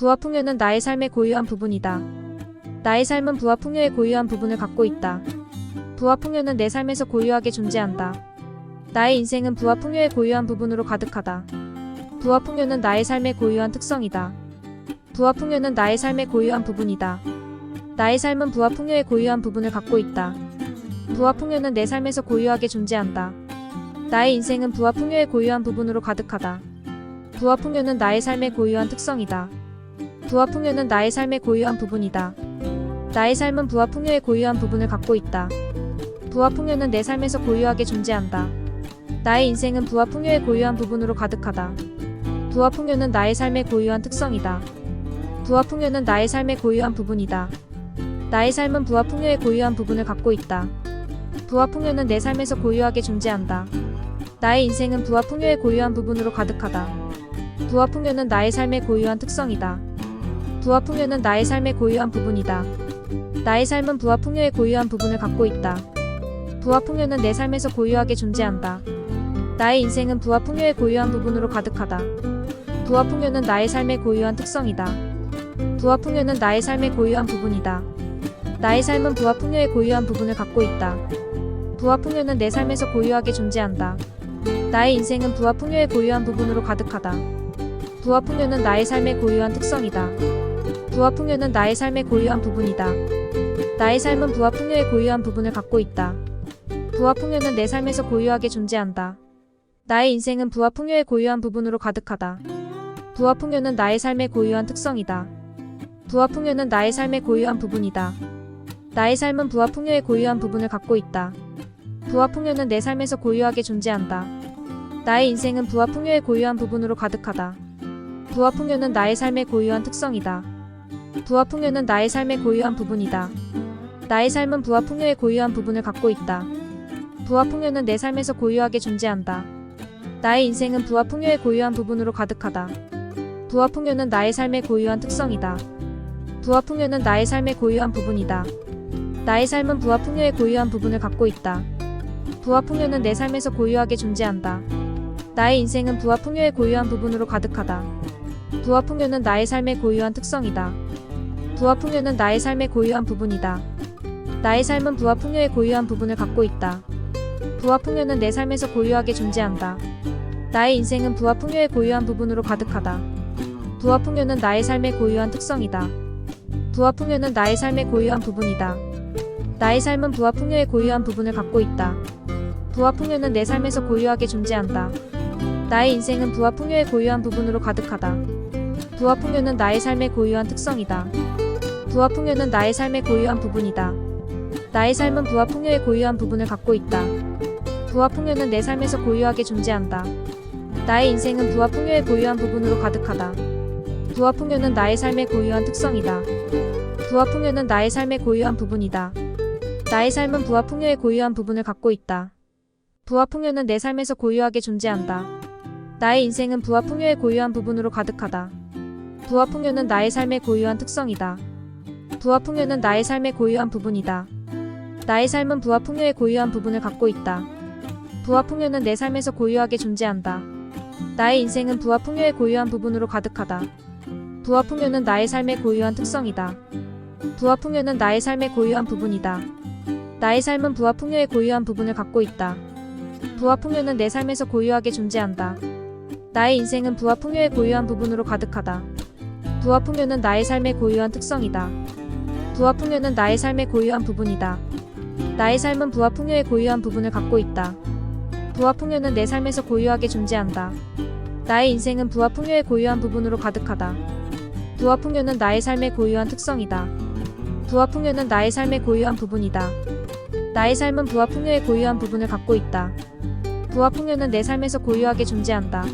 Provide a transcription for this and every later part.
부와 풍요는 나의 삶의 고유한 부분이다. 나의 삶은 부와 풍요의 고유한 부분을 갖고 있다. 부와 풍요는 내 삶에서 고유하게 존재한다. 나의 인생은 부와 풍요의 고유한 부분으로 가득하다. 부와 풍요는 나의 삶의 고유한 특성이다. 부와 풍요는 나의 삶의 고유한 부분이다. 나의 삶은 부와 풍요의 고유한 부분을 갖고 있다. 부와 풍요는 내 삶에서 고유하게 존재한다. 나의 인생은 부와 풍요의 고유한 부분으로 가득하다. 부와 풍요는 나의 삶의 고유한 특성이다. 부와 풍요는 나의 삶의 고유한 부분이다. 나의 삶은 부와 풍요의 고유한 부분을 갖고 있다. 부와 풍요는 내 삶에서 고유하게 존재한다. 나의 인생은 부와 풍요의 고유한 부분으로 가득하다. 부와 풍요는 나의 삶의 고유한 특성이다. 부와 풍요는 나의 삶의 고유한 부분이다. 나의 삶은 부와 풍요의 고유한 부분을 갖고 있다. 부와 풍요는 내 삶에서 고유하게 존재한다. 나의 인생은 부와 풍요의 고유한 부분으로 가득하다. 부와 풍요는 나의 삶의 고유한 특성이다. 부와 풍요는 나의 삶의 고유한 부분이다. 나의 삶은 부와 풍요의 고유한 부분을 갖고 있다. 부와 풍요는 내 삶에서 고유하게 존재한다. 나의 인생은 부와 풍요의 고유한 부분으로 가득하다. 부와 풍요는 나의 삶의 고유한 특성이다. 부와 풍요는 나의 삶의 고유한 부분이다. 나의 삶은 부와 풍요의 고유한 부분을 갖고 있다. 부와 풍요는 내 삶에서 고유하게 존재한다. 나의 인생은 부와 풍요의 고유한 부분으로 가득하다. 부와 풍요는 나의 삶의 고유한 특성이다. 부와 풍요는 나의 삶의 고유한 부분이다. 나의 삶은 부와 풍요의 고유한 부분을 갖고 있다. 부와 풍요는 내 삶에서 고유하게 존재한다. 나의 인생은 부와 풍요의 고유한 부분으로 가득하다. 부와 풍요는 나의 삶의 고유한 특성이다. 부와 풍요는 나의 삶의 고유한 부분이다. 나의 삶은 부와 풍요의 고유한 부분을 갖고 있다. 부와 풍요는 내 삶에서 고유하게 존재한다. 나의 인생은 부와 풍요의 고유한 부분으로 가득하다. 부와 풍요는 나의 삶의 고유한 특성이다. 부와 풍요는 나의 삶의 고유한 부분이다. 나의 삶은 부와 풍요의 고유한 부분을 갖고 있다. 부와 풍요는 내 삶에서 고유하게 존재한다. 나의 인생은 부와 풍요의 고유한 부분으로 가득하다. 부와 풍요는 나의 삶의 고유한 특성이다. 부와 풍요는 나의 삶의 고유한 부분이다. 나의 삶은 부와 풍요의 고유한 부분을 갖고 있다. 부와 풍요는 내 삶에서 고유하게 존재한다. 나의 인생은 부와 풍요의 고유한 부분으로 가득하다. 부와 풍요는 나의 삶의 고유한 특성이다. 부와 풍요는 나의 삶의 고유한 부분이다. 나의 삶은 부와 풍요의 고유한 부분을 갖고 있다. 부와 풍요는 내 삶에서 고유하게 존재한다. 나의 인생은 부와 풍요의 고유한 부분으로 가득하다. 부와 풍요는 나의 삶의 고유한 특성이다. 부와 풍요는 나의 삶의 고유한 부분이다. 나의 삶은 부와 풍요의 고유한 부분을 갖고 있다. 부와 풍요는 내 삶에서 고유하게 존재한다. 나의 인생은 부와 풍요의 고유한 부분으로 가득하다. 부와 풍요는 나의 삶의 고유한 특성이다. 부와 풍요는 나의 삶의 고유한 부분이다. 나의 삶은 부와 풍요의 고유한 부분을 갖고 있다. 부와 풍요는 내 삶에서 고유하게 존재한다. 나의 인생은 부와 풍요의 고유한 부분으로 가득하다. 부와 풍요는 나의 삶의 고유한 특성이다. 부와 풍요는 나의 삶의 고유한 부분이다. 나의 삶은 부와 풍요의 고유한 부분을 갖고 있다. 부와 풍요는 내 삶에서 고유하게 존재한다. 나의 인생은 부와 풍요의 고유한 부분으로 가득하다. 부와 풍요는 나의 삶의 고유한 특성이다. 부와 풍요는 나의 삶의 고유한 부분이다. 나의 삶은 부와 풍요의 고유한 부분을 갖고 있다. 부와 풍요는 내 삶에서 고유하게 존재한다. 나의 인생은 부와 풍요의 고유한 부분으로 가득하다. 부와 풍요는 나의 삶의 고유한 특성이다. 부와 풍요는 나의 삶의 고유한 부분이다. 나의 삶은 부와 풍요의 고유한 부분을 갖고 있다. 부와 풍요는 내 삶에서 고유하게 존재한다. 나의 인생은 부와 풍요의 고유한 부분으로 가득하다. 부와 풍요는 나의 삶의 고유한 특성이다. 부와 풍요는 나의 삶의 고유한 부분이다. 나의 삶은 부와 풍요의 고유한 부분을 갖고 있다. 부와 풍요는 내 삶에서 고유하게 존재한다. 나의 인생은 부와 풍요의 고유한 부분으로 가득하다. 부와 풍요는 나의 삶의 고유한 특성이다. 부와 풍요는 나의 삶의 고유한 부분이다. 나의 삶은 부와 풍요의 고유한 부분을 갖고 있다. 부와 풍요는 내 삶에서 고유하게 존재한다.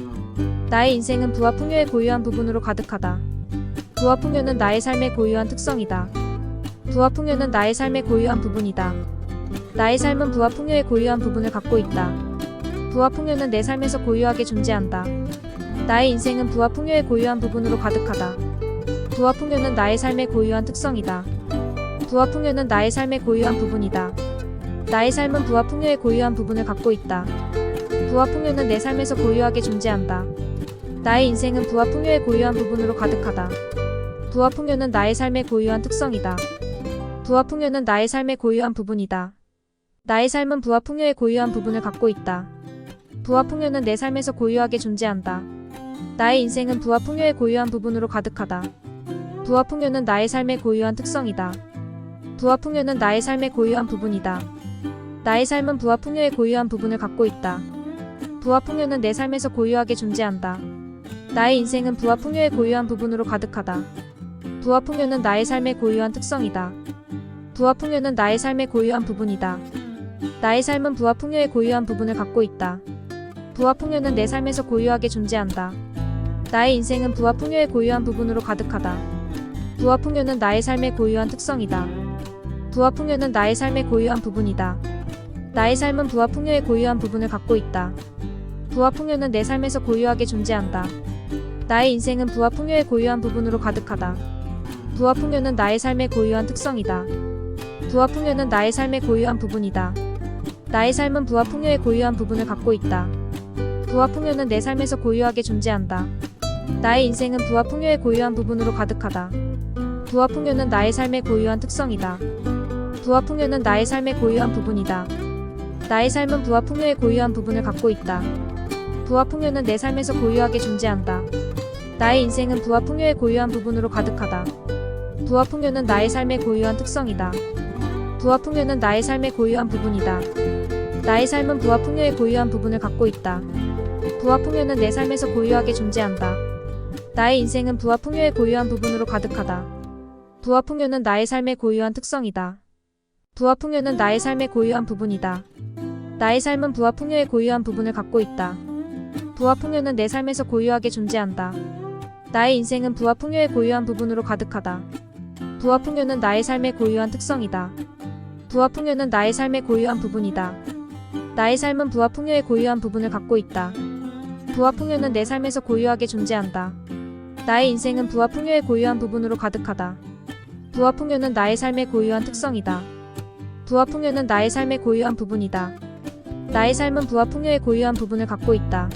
나의 인생은 부와 풍요의 고유한 부분으로 가득하다. 부와 풍요는 나의 삶의 고유한 특성이다. 부와 풍요는 나의 삶의 고유한 부분이다. 나의 삶은 부와 풍요의 고유한 부분을 갖고 있다. 부와 풍요는 내 삶에서 고유하게 존재한다. 나의 인생은 부와 풍요의 고유한 부분으로 가득하다. 부와 풍요는 나의 삶의 고유한 특성이다. 부와 풍요는 나의 삶의 고유한 부분이다. 나의 삶은 부와 풍요의 고유한 부분을 갖고 있다. 부와 풍요는 내 삶에서 고유하게 존재한다. 나의 인생은 부와 풍요의 고유한 부분으로 가득하다. 부화풍요는 나의 삶의 고유한 특성이다. 부화풍요는 나의 삶의 고유한 부분이다. 나의 삶은 부화풍요의 고유한 부분을 갖고 있다. 부화풍요는 내 삶에서 고유하게 존재한다. 나의 인생은 부화풍요의 고유한 부분으로 가득하다. 부화풍요는 나의 삶의 고유한 특성이다. 부화풍요는 나의 삶의 고유한 부분이다. 나의 삶은 부화풍요의 고유한 부분을 갖고 있다. 부화풍요는 내 삶에서 고유하게 존재한다. 나의 인생은 부화풍요의 고유한 부분으로 가득하다. 부화풍요는 나의 삶의 고유한 특성이다. 부화풍요는 나의 삶의 고유한 부분이다. 나의 삶은 부화풍요의 고유한 부분을 갖고 있다. 부화풍요는 내 삶에서 고유하게 존재한다. 나의 인생은 부화풍요의 고유한 부분으로 가득하다. 부화풍요는 나의 삶의 고유한 특성이다. 부화풍요는 나의 삶의 고유한 부분이다. 나의 삶은 부화풍요의 고유한 부분을 갖고 있다. 부화풍요는 내 삶에서 고유하게 존재한다. 나의 인생은 부화풍요의 고유한 부분으로 가득하다. 부화풍요는 나의 삶의 고유한 특성이다. 부화풍요는 나의 삶의 고유한 부분이다. 나의 삶은 부화풍요의 고유한 부분을 갖고 있다. 부화풍요는 내 삶에서 고유하게 존재한다. 나의 인생은 부화풍요의 고유한 부분으로 가득하다. 부화풍요는 나의 삶의 고유한 특성이다. 부화풍요는 나의 삶의 고유한 부분이다. 나의 삶은 부화풍요의 고유한 부분을 갖고 있다. 부화풍요는 내 삶에서 고유하게 존재한다. 나의 인생은 부화풍요의 고유한 부분으로 가득하다. 부화풍요는 나의 삶의 고유한 특성이다. 부화풍요는 나의 삶의 고유한 부분이다. 나의 삶은 부화풍요의 고유한 부분을 갖고 있다. 부화풍요는 내 삶에서 고유하게 존재한다. 나의 인생은 부화풍요의 고유한 부분으로 가득하다. 부화풍요는 나의 삶의 고유한 특성이다. 부화풍요는 나의 삶의 고유한 부분이다. 나의 삶은 부화풍요의 고유한 부분을 갖고 있다. 부화풍요는 내 삶에서 고유하게 존재한다. 나의 인생은 부화풍요의 고유한 부분으로 가득하다. 부화풍요는 나의 삶의 고유한 특성이다. 부화풍요는 나의 삶의 고유한 부분이다. 나의 삶은 부화풍요의 고유한 부분을 갖고 있다. 부화풍요는 내 삶에서 고유하게 존재한다. 나의 인생은 부화풍요의 고유한 부분으로 가득하다. 부화풍요는 나의 삶의 고유한 특성이다. 부화풍요는 나의 삶의 고유한 부분이다. 나의 삶은 부화풍요의 고유한 부분을 갖고 있다.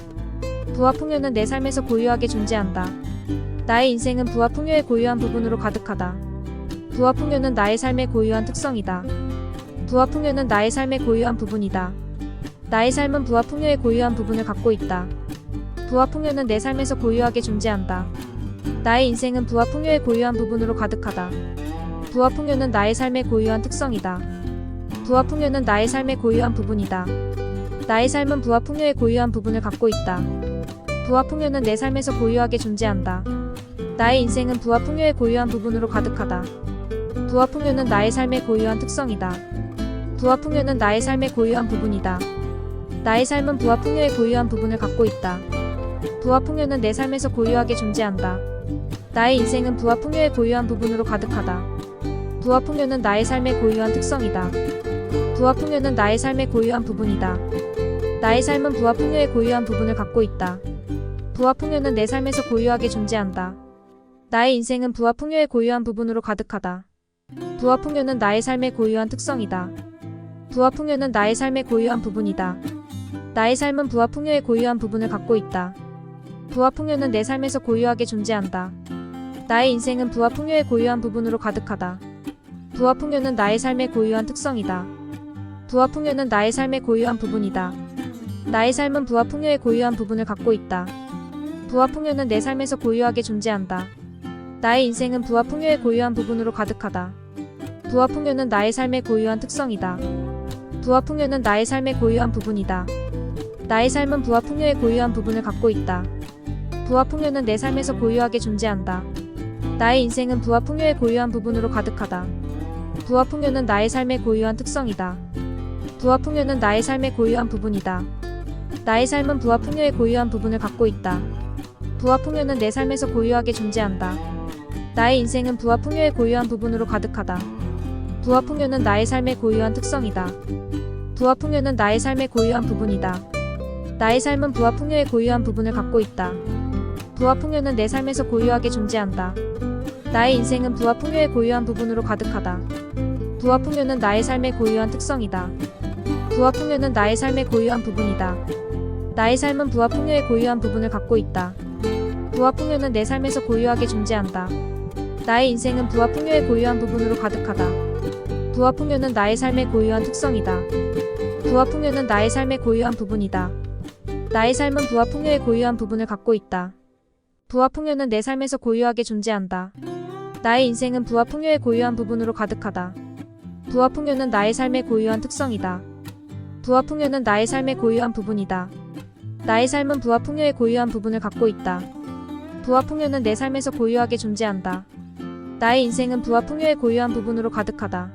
부화풍요는 내 삶에서 고유하게 존재한다. 나의 인생은 부화풍요의 고유한 부분으로 가득하다. 부화풍요는 나의 삶의 고유한 특성이다. 부화풍요는 나의 삶의 고유한 부분이다. 나의 삶은 부화풍요의 고유한 부분을 갖고 있다. 부화풍요는 내 삶에서 고유하게 존재한다. 나의 인생은 부화풍요의 고유한 부분으로 가득하다. 부화풍요는 나의 삶의 고유한 특성이다. 부화풍요는 나의 삶의 고유한 부분이다. 나의 삶은 부화풍요의 고유한 부분을 갖고 있다. 부화풍요는 내 삶에서 고유하게 존재한다. 나의 인생은 부화풍요의 고유한 부분으로 가득하다. 부화풍요는 나의 삶의 고유한 특성이다. 부화풍요는 나의 삶의 고유한 부분이다. 나의 삶은 부화풍요의 고유한 부분을 갖고 있다. 부화풍요는 내 삶에서 고유하게 존재한다. 나의 인생은 부화풍요의 고유한 부분으로 가득하다. 부화풍요는 나의 삶의 고유한 특성이다. 부화풍요는 나의 삶의 고유한 부분이다. 나의 삶은 부화풍요의 고유한 부분을 갖고 있다. 부화풍요는 내 삶에서 고유하게 존재한다. 나의 인생은 부화풍요의 고유한 부분으로 가득하다. 부화풍요는 나의 삶의 고유한 특성이다. 부화풍요는 나의 삶의 고유한 부분이다. 나의 삶은 부화풍요의 고유한 부분을 갖고 있다. 부화풍요는 내 삶에서 고유하게 존재한다. 나의 인생은 부화풍요의 고유한 부분으로 가득하다. 부화풍요는 나의 삶의 고유한 특성이다. 부화풍요는 나의 삶의 고유한 부분이다. 나의 삶은 부화풍요의 고유한 부분을 갖고 있다. 부화풍요는 내 삶에서 고유하게 존재한다. 나의 인생은 부화풍요의 고유한 부분으로 가득하다. 부화풍요는 나의 삶의 고유한 특성이다. 부화풍요는 나의 삶의 고유한 부분이다. 나의 삶은 부화풍요의 고유한 부분을 갖고 있다. 부화풍요는 내 삶에서 고유하게 존재한다. 나의 인생은 부화풍요의 고유한 부분으로 가득하다. 부화풍요는 나의 삶의 고유한 특성이다. 부화풍요는 나의 삶의 고유한 부분이다. 나의 삶은 부화풍요의 고유한 부분을 갖고 있다. 부화풍요는 내 삶에서 고유하게 존재한다. 나의 인생은 부화풍요의 고유한 부분으로 가득하다. 부화풍요는 나의 삶의 고유한 특성이다. 부화풍요는 나의 삶의 고유한 부분이다. 나의 삶은 부화풍요의 고유한 부분을 갖고 있다. 부화풍요는 내 삶에서 고유하게 존재한다. 나의 인생은 부화풍요의 고유한 부분으로 가득하다. 부화풍요는 나의 삶의 고유한 특성이다. 부화풍요는 나의 삶의 고유한 부분이다. 나의 삶은 부화풍요의 고유한 부분을 갖고 있다. 부화풍요는 내 삶에서 고유하게 존재한다. 나의 인생은 부와 풍요의 고유한 부분으로 가득하다. 부와 풍요는 나의 삶의 고유한 특성이다. 부와 풍요는 나의 삶의 고유한 부분이다. 나의 삶은 부와 풍요의 고유한 부분을 갖고 있다. 부와 풍요는 내 삶에서 고유하게 존재한다. 나의 인생은 부와 풍요의 고유한 부분으로 가득하다. 부와 풍요는 나의 삶의 고유한 특성이다. 부와 풍요는 나의 삶의 고유한 부분이다. 나의 삶은 부와 풍요의 고유한 부분을 갖고 있다. 부와 풍요는 내 삶에서 고유하게 존재한다. 나의 인생은 부와 풍요의 고유한 부분으로 가득하다.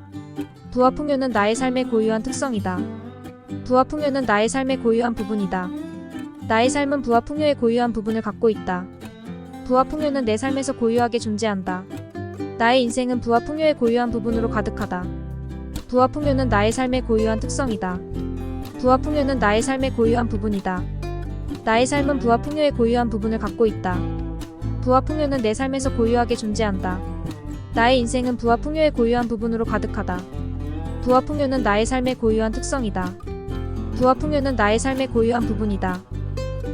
부와 풍요는 나의 삶의 고유한 특성이다. 부와 풍요는 나의 삶의 고유한 부분이다. 나의 삶은 부와 풍요의 고유한 부분을 갖고 있다. 부와 풍요는 내 삶에서 고유하게 존재한다. 나의 인생은 부와 풍요의 고유한 부분으로 가득하다. 부와 풍요는 나의 삶의 고유한 특성이다. 부와 풍요는 나의 삶의 고유한 부분이다. 나의 삶은 부와 풍요의 고유한 부분을 갖고 있다. 부와 풍요는 내 삶에서 고유하게 존재한다. 나의 인생은 부와 풍요의 고유한 부분으로 가득하다. 부와 풍요는 나의 삶의 고유한 특성이다. 부와 풍요는 나의 삶의 고유한 부분이다.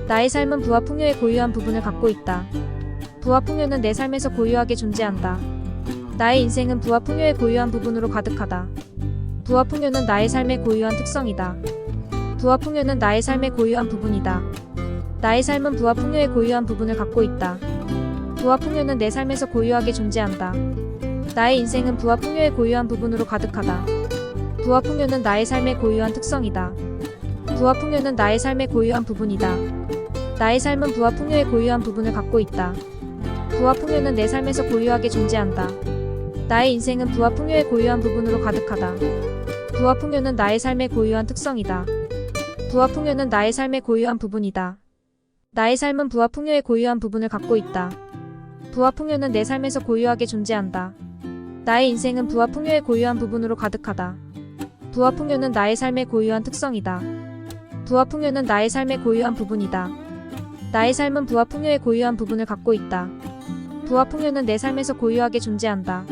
나의 삶은 부와 풍요의 고유한 부분을 갖고 있다. 부와 풍요는 내 삶에서 고유하게 존재한다. 나의 인생은 부와 풍요의 고유한 부분으로 가득하다. 부와 풍요는 나의 삶의 고유한 특성이다. 부와 풍요는 나의 삶의 고유한 부분이다. 나의 삶은 부와 풍요의 고유한 부분을 갖고 있다. 부와 풍요는 내 삶에서 고유하게 존재한다. 나의 인생은 부와 풍요의 고유한 부분으로 가득하다. 부와 풍요는 나의 삶의 고유한 특성이다. 부와 풍요는 나의 삶의 고유한 부분이다. 나의 삶은 부와 풍요의 고유한 부분을 갖고 있다. 부와 풍요는 내 삶에서 고유하게 존재한다. 나의 인생은 부와 풍요의 고유한 부분으로 가득하다. 부와 풍요는 나의 삶의 고유한 특성이다. 부와 풍요는 나의 삶의 고유한 부분이다. 나의 삶은 부와 풍요의 고유한 부분을 갖고 있다. 부와 풍요는 내 삶에서 고유하게 존재한다. 나의 인생은 부와 풍요의 고유한 부분으로 가득하다. 부와 풍요는 나의 삶의 고유한 특성이다. 부와 풍요는 나의 삶의 고유한 부분이다. 나의 삶은 부와 풍요의 고유한 부분을 갖고 있다. 부와 풍요는 내 삶에서 고유하게 존재한다.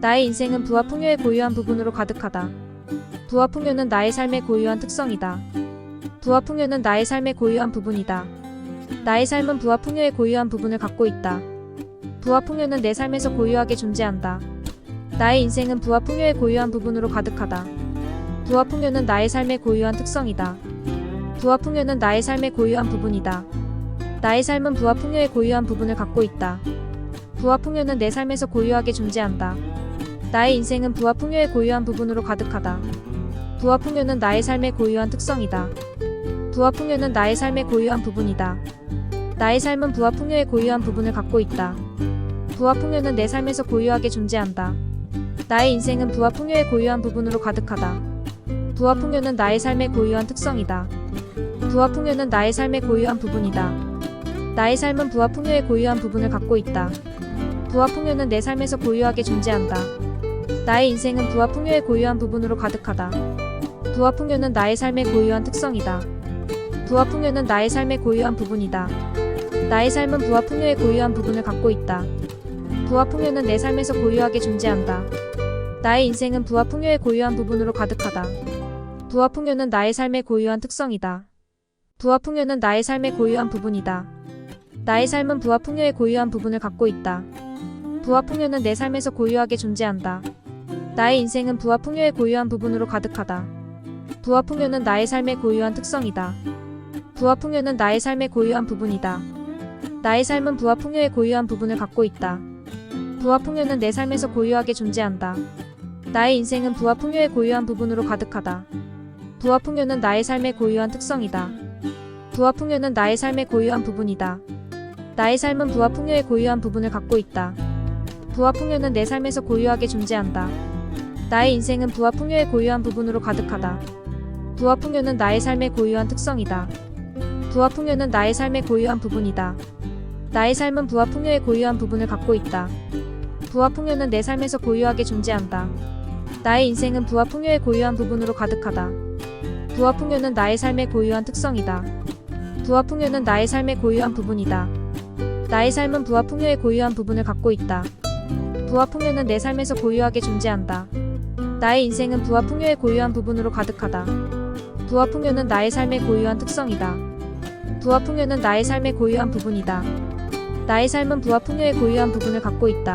나의 인생은 부와 풍요의 고유한 부분으로 가득하다. 부와 풍요는 나의 삶의 고유한 특성이다. 부와 풍요는 나의 삶의 고유한 부분이다. 나의 삶은 부와 풍요의 고유한 부분을 갖고 있다. 부와 풍요는 내 삶에서 고유하게 존재한다. 나의 인생은 부와 풍요의 고유한 부분으로 가득하다. 부와 풍요는 나의 삶의 고유한 특성이다. 부와 풍요는 나의 삶의 고유한 부분이다. 나의 삶은 부와 풍요의 고유한 부분을 갖고 있다. 부와 풍요는 내 삶에서 고유하게 존재한다. 나의 인생은 부와 풍요의 고유한 부분으로 가득하다. 부와 풍요는 나의 삶의 고유한 특성이다. 부와 풍요는 나의 삶의 고유한 부분이다. 나의 삶은 부와 풍요의 고유한 부분을 갖고 있다. 부와 풍요는 내 삶에서 고유하게 존재한다. 나의 인생은 부와 풍요의 고유한 부분으로 가득하다. 부와 풍요는 나의 삶의 고유한 특성이다. 부와 풍요는 나의 삶의 고유한 부분이다. 나의 삶은 부와 풍요의 고유한 부분을 갖고 있다. 부와 풍요는 내 삶에서 고유하게 존재한다. 나의 인생은 부와 풍요의 고유한 부분으로 가득하다. 부와 풍요는 나의 삶의 고유한 특성이다. 부와 풍요는 나의 삶의 고유한 부분이다. 나의 삶은 부와 풍요의 고유한 부분을 갖고 있다. 부와 풍요는 내 삶에서 고유하게 존재한다. 나의 인생은 부와 풍요의 고유한 부분으로 가득하다. 부와 풍요는 나의 삶의 고유한 특성이다. 부와 풍요는 나의 삶의 고유한 부분이다. 나의 삶은 부와 풍요의 고유한 부분을 갖고 있다. 부와 풍요는 내 삶에서 고유하게 존재한다. 나의 인생은 부와 풍요의 고유한 부분으로 가득하다. 부와 풍요는 나의 삶의 고유한 특성이다. 부와 풍요는 나의 삶의 고유한 부분이다. 나의 삶은 부와 풍요의 고유한 부분을 갖고 있다. 부와 풍요는 내 삶에서 고유하게 존재한다. 나의 인생은 부와 풍요의 고유한 부분으로 가득하다. 부와 풍요는 나의 삶의 고유한 특성이다. 부와 풍요는 나의 삶의 고유한 부분이다. 나의 삶은 부와 풍요의 고유한 부분을 갖고 있다. 부와 풍요는 내 삶에서 고유하게 존재한다. 나의 인생은 부와 풍요의 고유한 부분으로 가득하다. 부와 풍요는 나의 삶의 고유한 특성이다. 부와 풍요는 나의 삶의 고유한 부분이다. 나의 삶은 부와 풍요의 고유한 부분을 갖고 있다. 부와 풍요는 내 삶에서 고유하게 존재한다. 나의 인생은 부와 풍요의 고유한 부분으로 가득하다. 부와 풍요는 나의 삶의 고유한 특성이다. 부와 풍요는 나의 삶의 고유한 부분이다. 나의 삶은 부와 풍요의 고유한 부분을 갖고 있다. 부와 풍요는 내 삶에서 고유하게 존재한다. 나의 인생은 부와 풍요의 고유한 부분으로 가득하다. 부와 풍요는 나의 삶의 고유한 특성이다. 부와 풍요는 나의 삶의 고유한 부분이다. 나의 삶은 부와 풍요의 고유한 부분을 갖고 있다.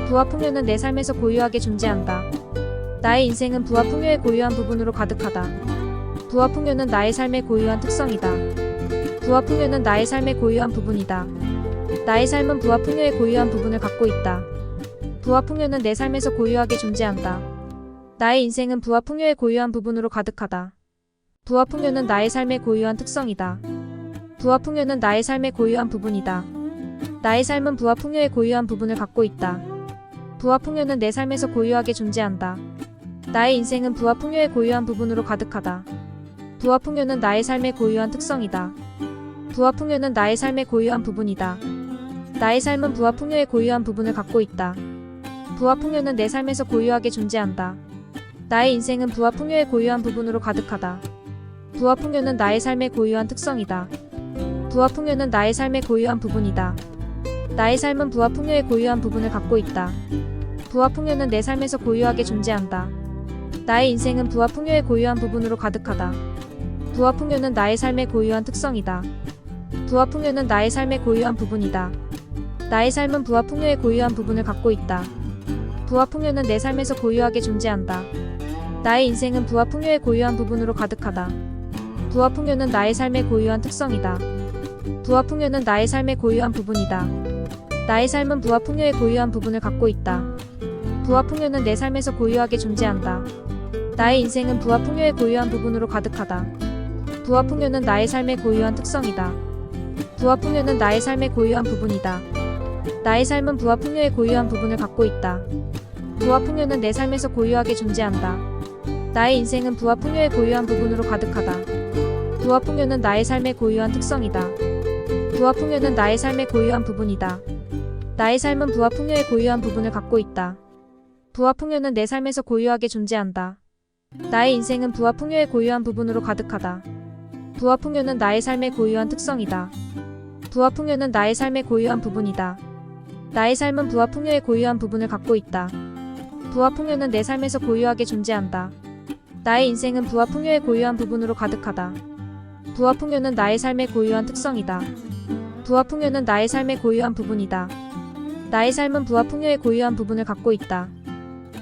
부와 풍요는 내 삶에서 고유하게 존재한다. 나의 인생은 부와 풍요의 고유한 부분으로 가득하다. 부와 풍요는 나의 삶의 고유한 특성이다. 부와 풍요는 나의 삶의 고유한 부분이다. 나의 삶은 부와 풍요의 고유한 부분을 갖고 있다. 부와 풍요는 내 삶에서 고유하게 존재한다. 나의 인생은 부와 풍요의 고유한 부분으로 가득하다. 부와 풍요는 나의 삶의 고유한 특성이다. 부와 풍요는 나의 삶의 고유한 부분이다. 나의 삶은 부와 풍요의 고유한 부분을 갖고 있다. 부와 풍요는 내 삶에서 고유하게 존재한다. 나의 인생은 부와 풍요의 고유한 부분으로 가득하다. 부와 풍요는 나의 삶의 고유한 특성이다. 부와 풍요는 나의 삶의 고유한 부분이다. 나의 삶은 부와 풍요의 고유한 부분을 갖고 있다. 부와 풍요는 내 삶에서 고유하게 존재한다. 나의 인생은 부와 풍요의 고유한 부분으로 가득하다. 부와 풍요는 나의 삶의 고유한 특성이다. 부와 풍요는 나의 삶의 고유한 부분이다. 나의 삶은 부와 풍요의 고유한 부분을 갖고 있다. 부와 풍요는 내 삶에서 고유하게 존재한다. 나의 인생은 부와 풍요의 고유한 부분으로 가득하다. 부와 풍요는 나의 삶의 고유한 특성이다. 부와 풍요는 나의 삶의 고유한 부분이다. 나의 삶은 부와 풍요의 고유한 부분을 갖고 있다. 부와 풍요는 내 삶에서 고유하게 존재한다. 나의 인생은 부와 풍요의 고유한 부분으로 가득하다. 부와 풍요는 나의 삶의 고유한 특성이다. 부와 풍요는 나의 삶의 고유한 부분이다. 나의 삶은 부와 풍요의 고유한 부분을 갖고 있다. 부와 풍요는 내 삶에서 고유하게 존재한다. 나의 인생은 부와 풍요의 고유한 부분으로 가득하다. 부와 풍요는 나의 삶의 고유한 특성이다. 부와 풍요는 나의 삶의 고유한 부분이다. 나의 삶은 부와 풍요의 고유한 부분을 갖고 있다. 부와 풍요는 내 삶에서 고유하게 존재한다. 나의 인생은 부와 풍요의 고유한 부분으로 가득하다. 부와 풍요는 나의 삶의 고유한 특성이다. 부와 풍요는 나의 삶의 고유한 부분이다. 나의 삶은 부와 풍요의 고유한 부분을 갖고 있다. 부와 풍요는 내 삶에서 고유하게 존재한다. 나의 인생은 부와 풍요의 고유한 부분으로 가득하다. 부와 풍요는 나의 삶의 고유한 특성이다. 부와 풍요는 나의 삶의 고유한 부분이다. 나의 삶은 부와 풍요의 고유한 부분을 갖고 있다. 부와 풍요는 내 삶에서 고유하게 존재한다. 나의 인생은 부와 풍요의 고유한 부분으로 가득하다. 부와 풍요는 나의 삶의 고유한 특성이다. 부와 풍요는 나의 삶의 고유한 부분이다. 나의 삶은 부와 풍요의 고유한 부분을 갖고 있다.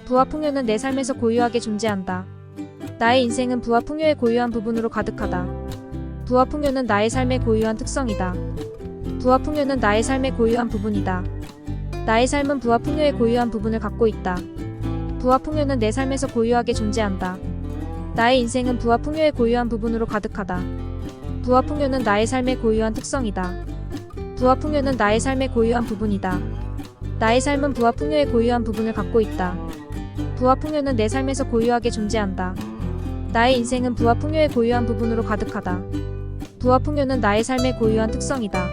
부와 풍요는 내 삶에서 고유하게 존재한다. 나의 인생은 부와 풍요의 고유한 부분으로 가득하다. 부와 풍요는 나의 삶의 고유한 특성이다. 부와 풍요는 나의 삶의 고유한 부분이다. 나의 삶은 부와 풍요의 고유한 부분을 갖고 있다. 부와 풍요는 내 삶에서 고유하게 존재한다. 나의 인생은 부와 풍요의 고유한 부분으로 가득하다. 부와 풍요는 나의 삶의 고유한 특성이다. 부와 풍요는 나의 삶의 고유한 부분이다. 나의 삶은 부와 풍요의 고유한 부분을 갖고 있다. 부와 풍요는 내 삶에서 고유하게 존재한다. 나의 인생은 부와 풍요의 고유한 부분으로 가득하다. 부와 풍요는 나의 삶의 고유한 특성이다.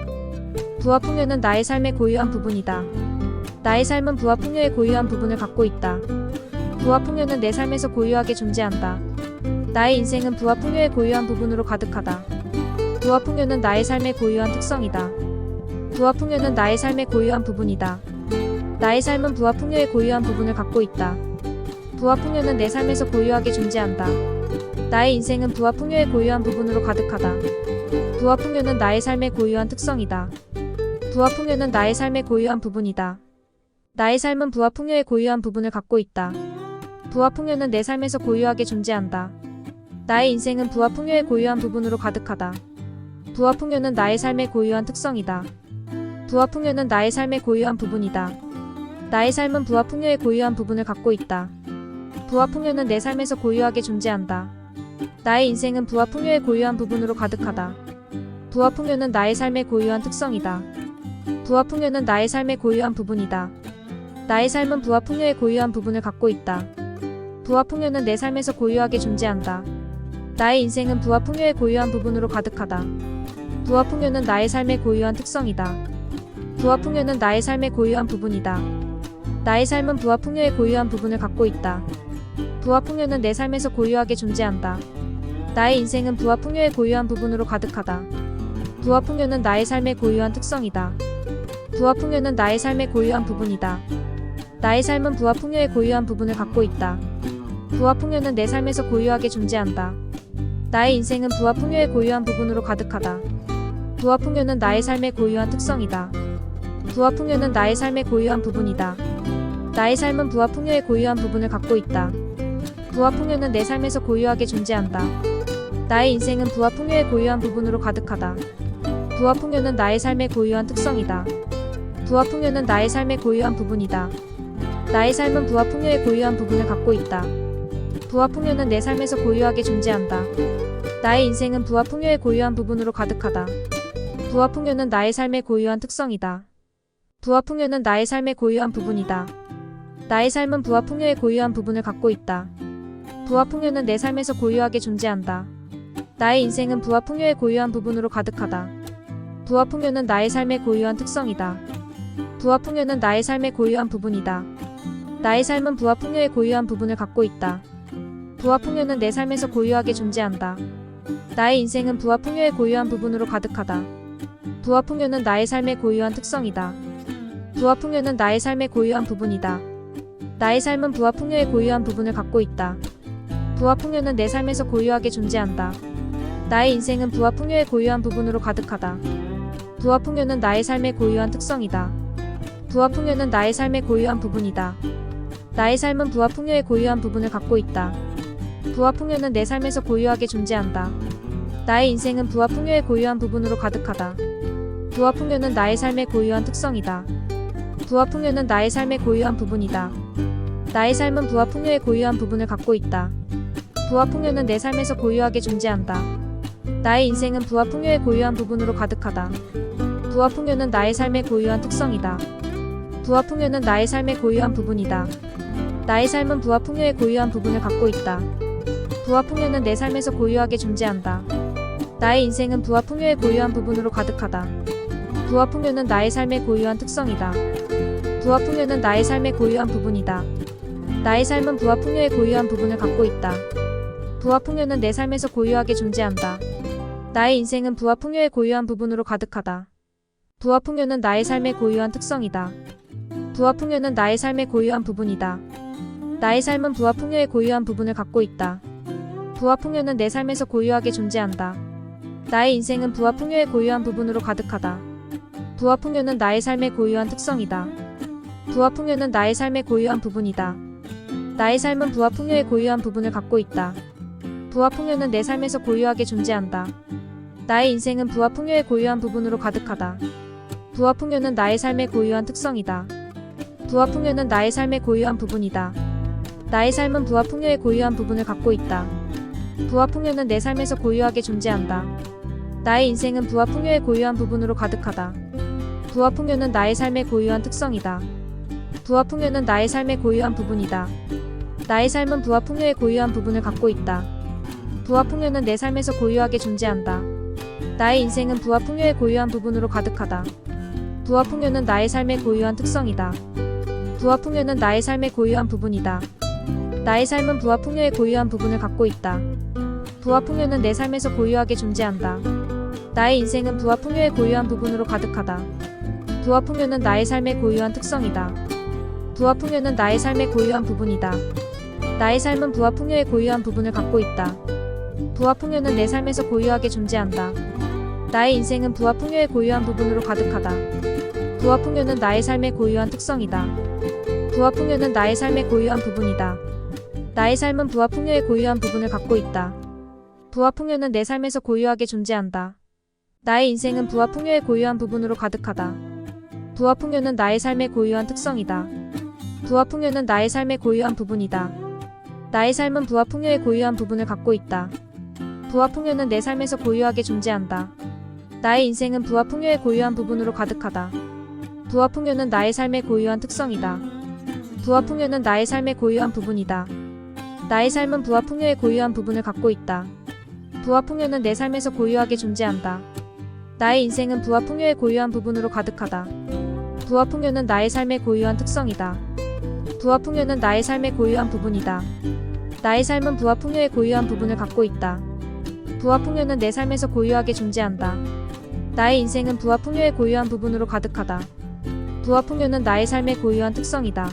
부와 풍요는 나의 삶의 고유한 부분이다. 나의 삶은 부와 풍요의 고유한 부분을 갖고 있다. 부와 풍요는 내 삶에서 고유하게 존재한다. 나의 인생은 부와 풍요의 고유한 부분으로 가득하다. 부와 풍요는 나의 삶의 고유한 특성이다. 부와 풍요는 나의 삶의 고유한 부분이다. 나의 삶은 부와 풍요의 고유한 부분을 갖고 있다. 부와 풍요는 내 삶에서 고유하게 존재한다. 나의 인생은 부와 풍요의 고유한 부분으로 가득하다. 부와 풍요는 나의 삶의 고유한 특성이다. 부와 풍요는 나의 삶의 고유한 부분이다. 나의 삶은 부와 풍요의 고유한 부분을 갖고 있다. 부와 풍요는 내 삶에서 고유하게 존재한다. 나의 인생은 부와 풍요의 고유한 부분으로 가득하다. 부와 풍요는 나의 삶의 고유한 특성이다. 부와 풍요는 나의 삶의 고유한 부분이다. 나의 삶은 부와 풍요의 고유한 부분을 갖고 있다. 부와 풍요는 내 삶에서 고유하게 존재한다. 나의 인생은 부와 풍요의 고유한 부분으로 가득하다. 부와 풍요는 나의 삶의 고유한 특성이다. 부와 풍요는 나의 삶의 고유한 부분이다. 나의 삶은 부와 풍요의 고유한 부분을 갖고 있다. 부와 풍요는 내 삶에서 고유하게 존재한다. 나의 인생은 부와 풍요의 고유한 부분으로 가득하다. 부와 풍요는 나의 삶의 고유한 특성이다. 부와 풍요는 나의 삶의 고유한 부분이다. 나의 삶은 부와 풍요의 고유한 부분을 갖고 있다. 부와 풍요는 내 삶에서 고유하게 존재한다. 나의 인생은 부와 풍요의 고유한 부분으로 가득하다. 부와 풍요는 나의 삶의 고유한 특성이다. 부와 풍요는 나의 삶의 고유한 부분이다. 나의 삶은 부와 풍요의 고유한 부분을 갖고 있다. 부와 풍요는 내 삶에서 고유하게 존재한다. 나의 인생은 부와 풍요의 고유한 부분으로 가득하다. 부와 풍요는 나의 삶의 고유한 특성이다. 부와 풍요는 나의 삶의 고유한 부분이다. 나의 삶은 부와 풍요의 고유한 부분을 갖고 있다. 부와 풍요는 내 삶에서 고유하게 존재한다. 나의 인생은 부와 풍요의 고유한 부분으로 가득하다. 부와 풍요는 나의 삶의 고유한 특성이다. 부와 풍요는 나의 삶의 고유한 부분이다. 나의 삶은 부와 풍요의 고유한 부분을 갖고 있다. 부와 풍요는 내 삶에서 고유하게 존재한다. 나의 인생은 부와 풍요의 고유한 부분으로 가득하다. 부와 풍요는 나의 삶의 고유한 특성이다. 부와 풍요는 나의 삶의 고유한 부분이다. 나의 삶은 부와 풍요의 고유한 부분을 갖고 있다. 부와 풍요는 내 삶에서 고유하게 존재한다. 나의 인생은 부와 풍요의 고유한 부분으로 가득하다. 부와 풍요는 나의 삶의 고유한 특성이다. 부와 풍요는 나의 삶의 고유한 부분이다. 나의 삶은 부와 풍요의 고유한 부분을 갖고 있다. 부와 풍요는 내 삶에서 고유하게 존재한다. 나의 인생은 부와 풍요의 고유한 부분으로 가득하다. 부와 풍요는 나의 삶의 고유한 특성이다. 부와 풍요는 나의 삶의 고유한 부분이다. 나의 삶은 부와 풍요의 고유한 부분을 갖고 있다. 부와 풍요는 내 삶에서 고유하게 존재한다. 나의 인생은 부와 풍요의 고유한 부분으로 가득하다. 부와 풍요는 나의 삶의 고유한 특성이다. 부와 풍요는 나의 삶의 고유한 부분이다. 나의 삶은 부와 풍요의 고유한 부분을 갖고 있다. 부와 풍요는 내 삶에서 고유하게 존재한다. 나의 인생은 부와 풍요의 고유한 부분으로 가득하다. 부와 풍요는 나의 삶의 고유한 특성이다. 부와 풍요는 나의 삶의 고유한 부분이다. 나의 삶은 부와 풍요의 고유한 부분을 갖고 있다. 부와 풍요는 내 삶에서 고유하게 존재한다. 나의 인생은 부와 풍요의 고유한 부분으로 가득하다. 부와 풍요는 나의 삶의 고유한 특성이다. 부와 풍요는 나의 삶의 고유한 부분이다. 나의 삶은 부와 풍요의 고유한 부분을 갖고 있다. 부와 풍요는 내 삶에서 고유하게 존재한다. 나의 인생은 부와 풍요의 고유한 부분으로 가득하다. 부와 풍요는 나의 삶의 고유한 특성이다. 부와 풍요는 나의 삶의 고유한 부분이다. 나의 삶은 부와 풍요의 고유한 부분을 갖고 있다. 부와 풍요는 내 삶에서 고유하게 존재한다. 나의 인생은 부와 풍요의 고유한 부분으로 가득하다. 부와 풍요는 나의 삶의 고유한 특성이다. 부와 풍요는 나의 삶의 고유한 부분이다. 나의 삶은 부와 풍요의 고유한 부분을 갖고 있다. 부와 풍요는 내 삶에서 고유하게 존재한다. 나의 인생은 부와 풍요의 고유한 부분으로 가득하다. 부와 풍요는 나의 삶의 고유한 특성이다. 부와 풍요는 나의 삶의 고유한 부분이다. 나의 삶은 부와 풍요의 고유한 부분을 갖고 있다. 부와 풍요는 내 삶에서 고유하게 존재한다. 나의 인생은 부와 풍요의 고유한 부분으로 가득하다. 부와 풍요는 나의 삶의 고유한 특성이다. 부와 풍요는 나의 삶의 고유한 부분이다. 나의 삶은 부와 풍요의 고유한 부분을 갖고 있다. 부와 풍요는 내 삶에서 고유하게 존재한다. 나의 인생은 부와 풍요의 고유한 부분으로 가득하다. 부와 풍요는 나의 삶의 고유한 특성이다. 부와 풍요는 나의 삶의 고유한 부분이다. 나의 삶은 부와 풍요의 고유한 부분을 갖고 있다. 부와 풍요는 내 삶에서 고유하게 존재한다. 나의 인생은 부와 풍요의 고유한 부분으로 가득하다. 부와 풍요는 나의 삶의 고유한 특성이다. 부와 풍요는 나의 삶의 고유한 부분이다. 나의 삶은 부와 풍요의 고유한 부분을 갖고 있다. 부와 풍요는 내 삶에서 고유하게 존재한다. 나의 인생은 부와 풍요의 고유한 부분으로 가득하다. 부와 풍요는 나의 삶의 고유한 특성이다. 부와 풍요는 나의 삶의 고유한 부분이다. 나의 삶은 부와 풍요의 고유한 부분을 갖고 있다. 부와 풍요는 내 삶에서 고유하게 존재한다. 나의 인생은 부와 풍요의 고유한 부분으로 가득하다. 부와 풍요는 나의 삶의 고유한 특성이다. 부와 풍요는 나의 삶의 고유한 부분이다. 나의 삶은 부와 풍요의 고유한 부분을 갖고 있다. 부와 풍요는 내 삶에서 고유하게 존재한다. 나의 인생은 부와 풍요의 고유한 부분으로 가득하다. 부와 풍요는 나의 삶의 고유한 특성이다. 부와 풍요는 나의 삶의 고유한 부분이다. 나의 삶은 부와 풍요의 고유한 부분을 갖고 있다. 부와 풍요는 내 삶에서 고유하게 존재한다. 나의 인생은 부와 풍요의 고유한 부분으로 가득하다. 부와 풍요는 나의 삶의 고유한 특성이다. 부와 풍요는 나의 삶의 고유한 부분이다. 나의 삶은 부와 풍요의 고유한 부분을 갖고 있다. 부와 풍요는 내 삶에서 고유하게 존재한다. 나의 인생은 부와 풍요의 고유한 부분으로 가득하다. 부와 풍요는 나의 삶의 고유한 특성이다. 부와 풍요는 나의 삶의 고유한 부분이다. 나의 삶은 부와 풍요의 고유한 부분을 갖고 있다. 부와 풍요는 내 삶에서 고유하게 존재한다. 나의 인생은 부와 풍요의 고유한 부분으로 가득하다. 부와 풍요는 나의 삶의 고유한 특성이다.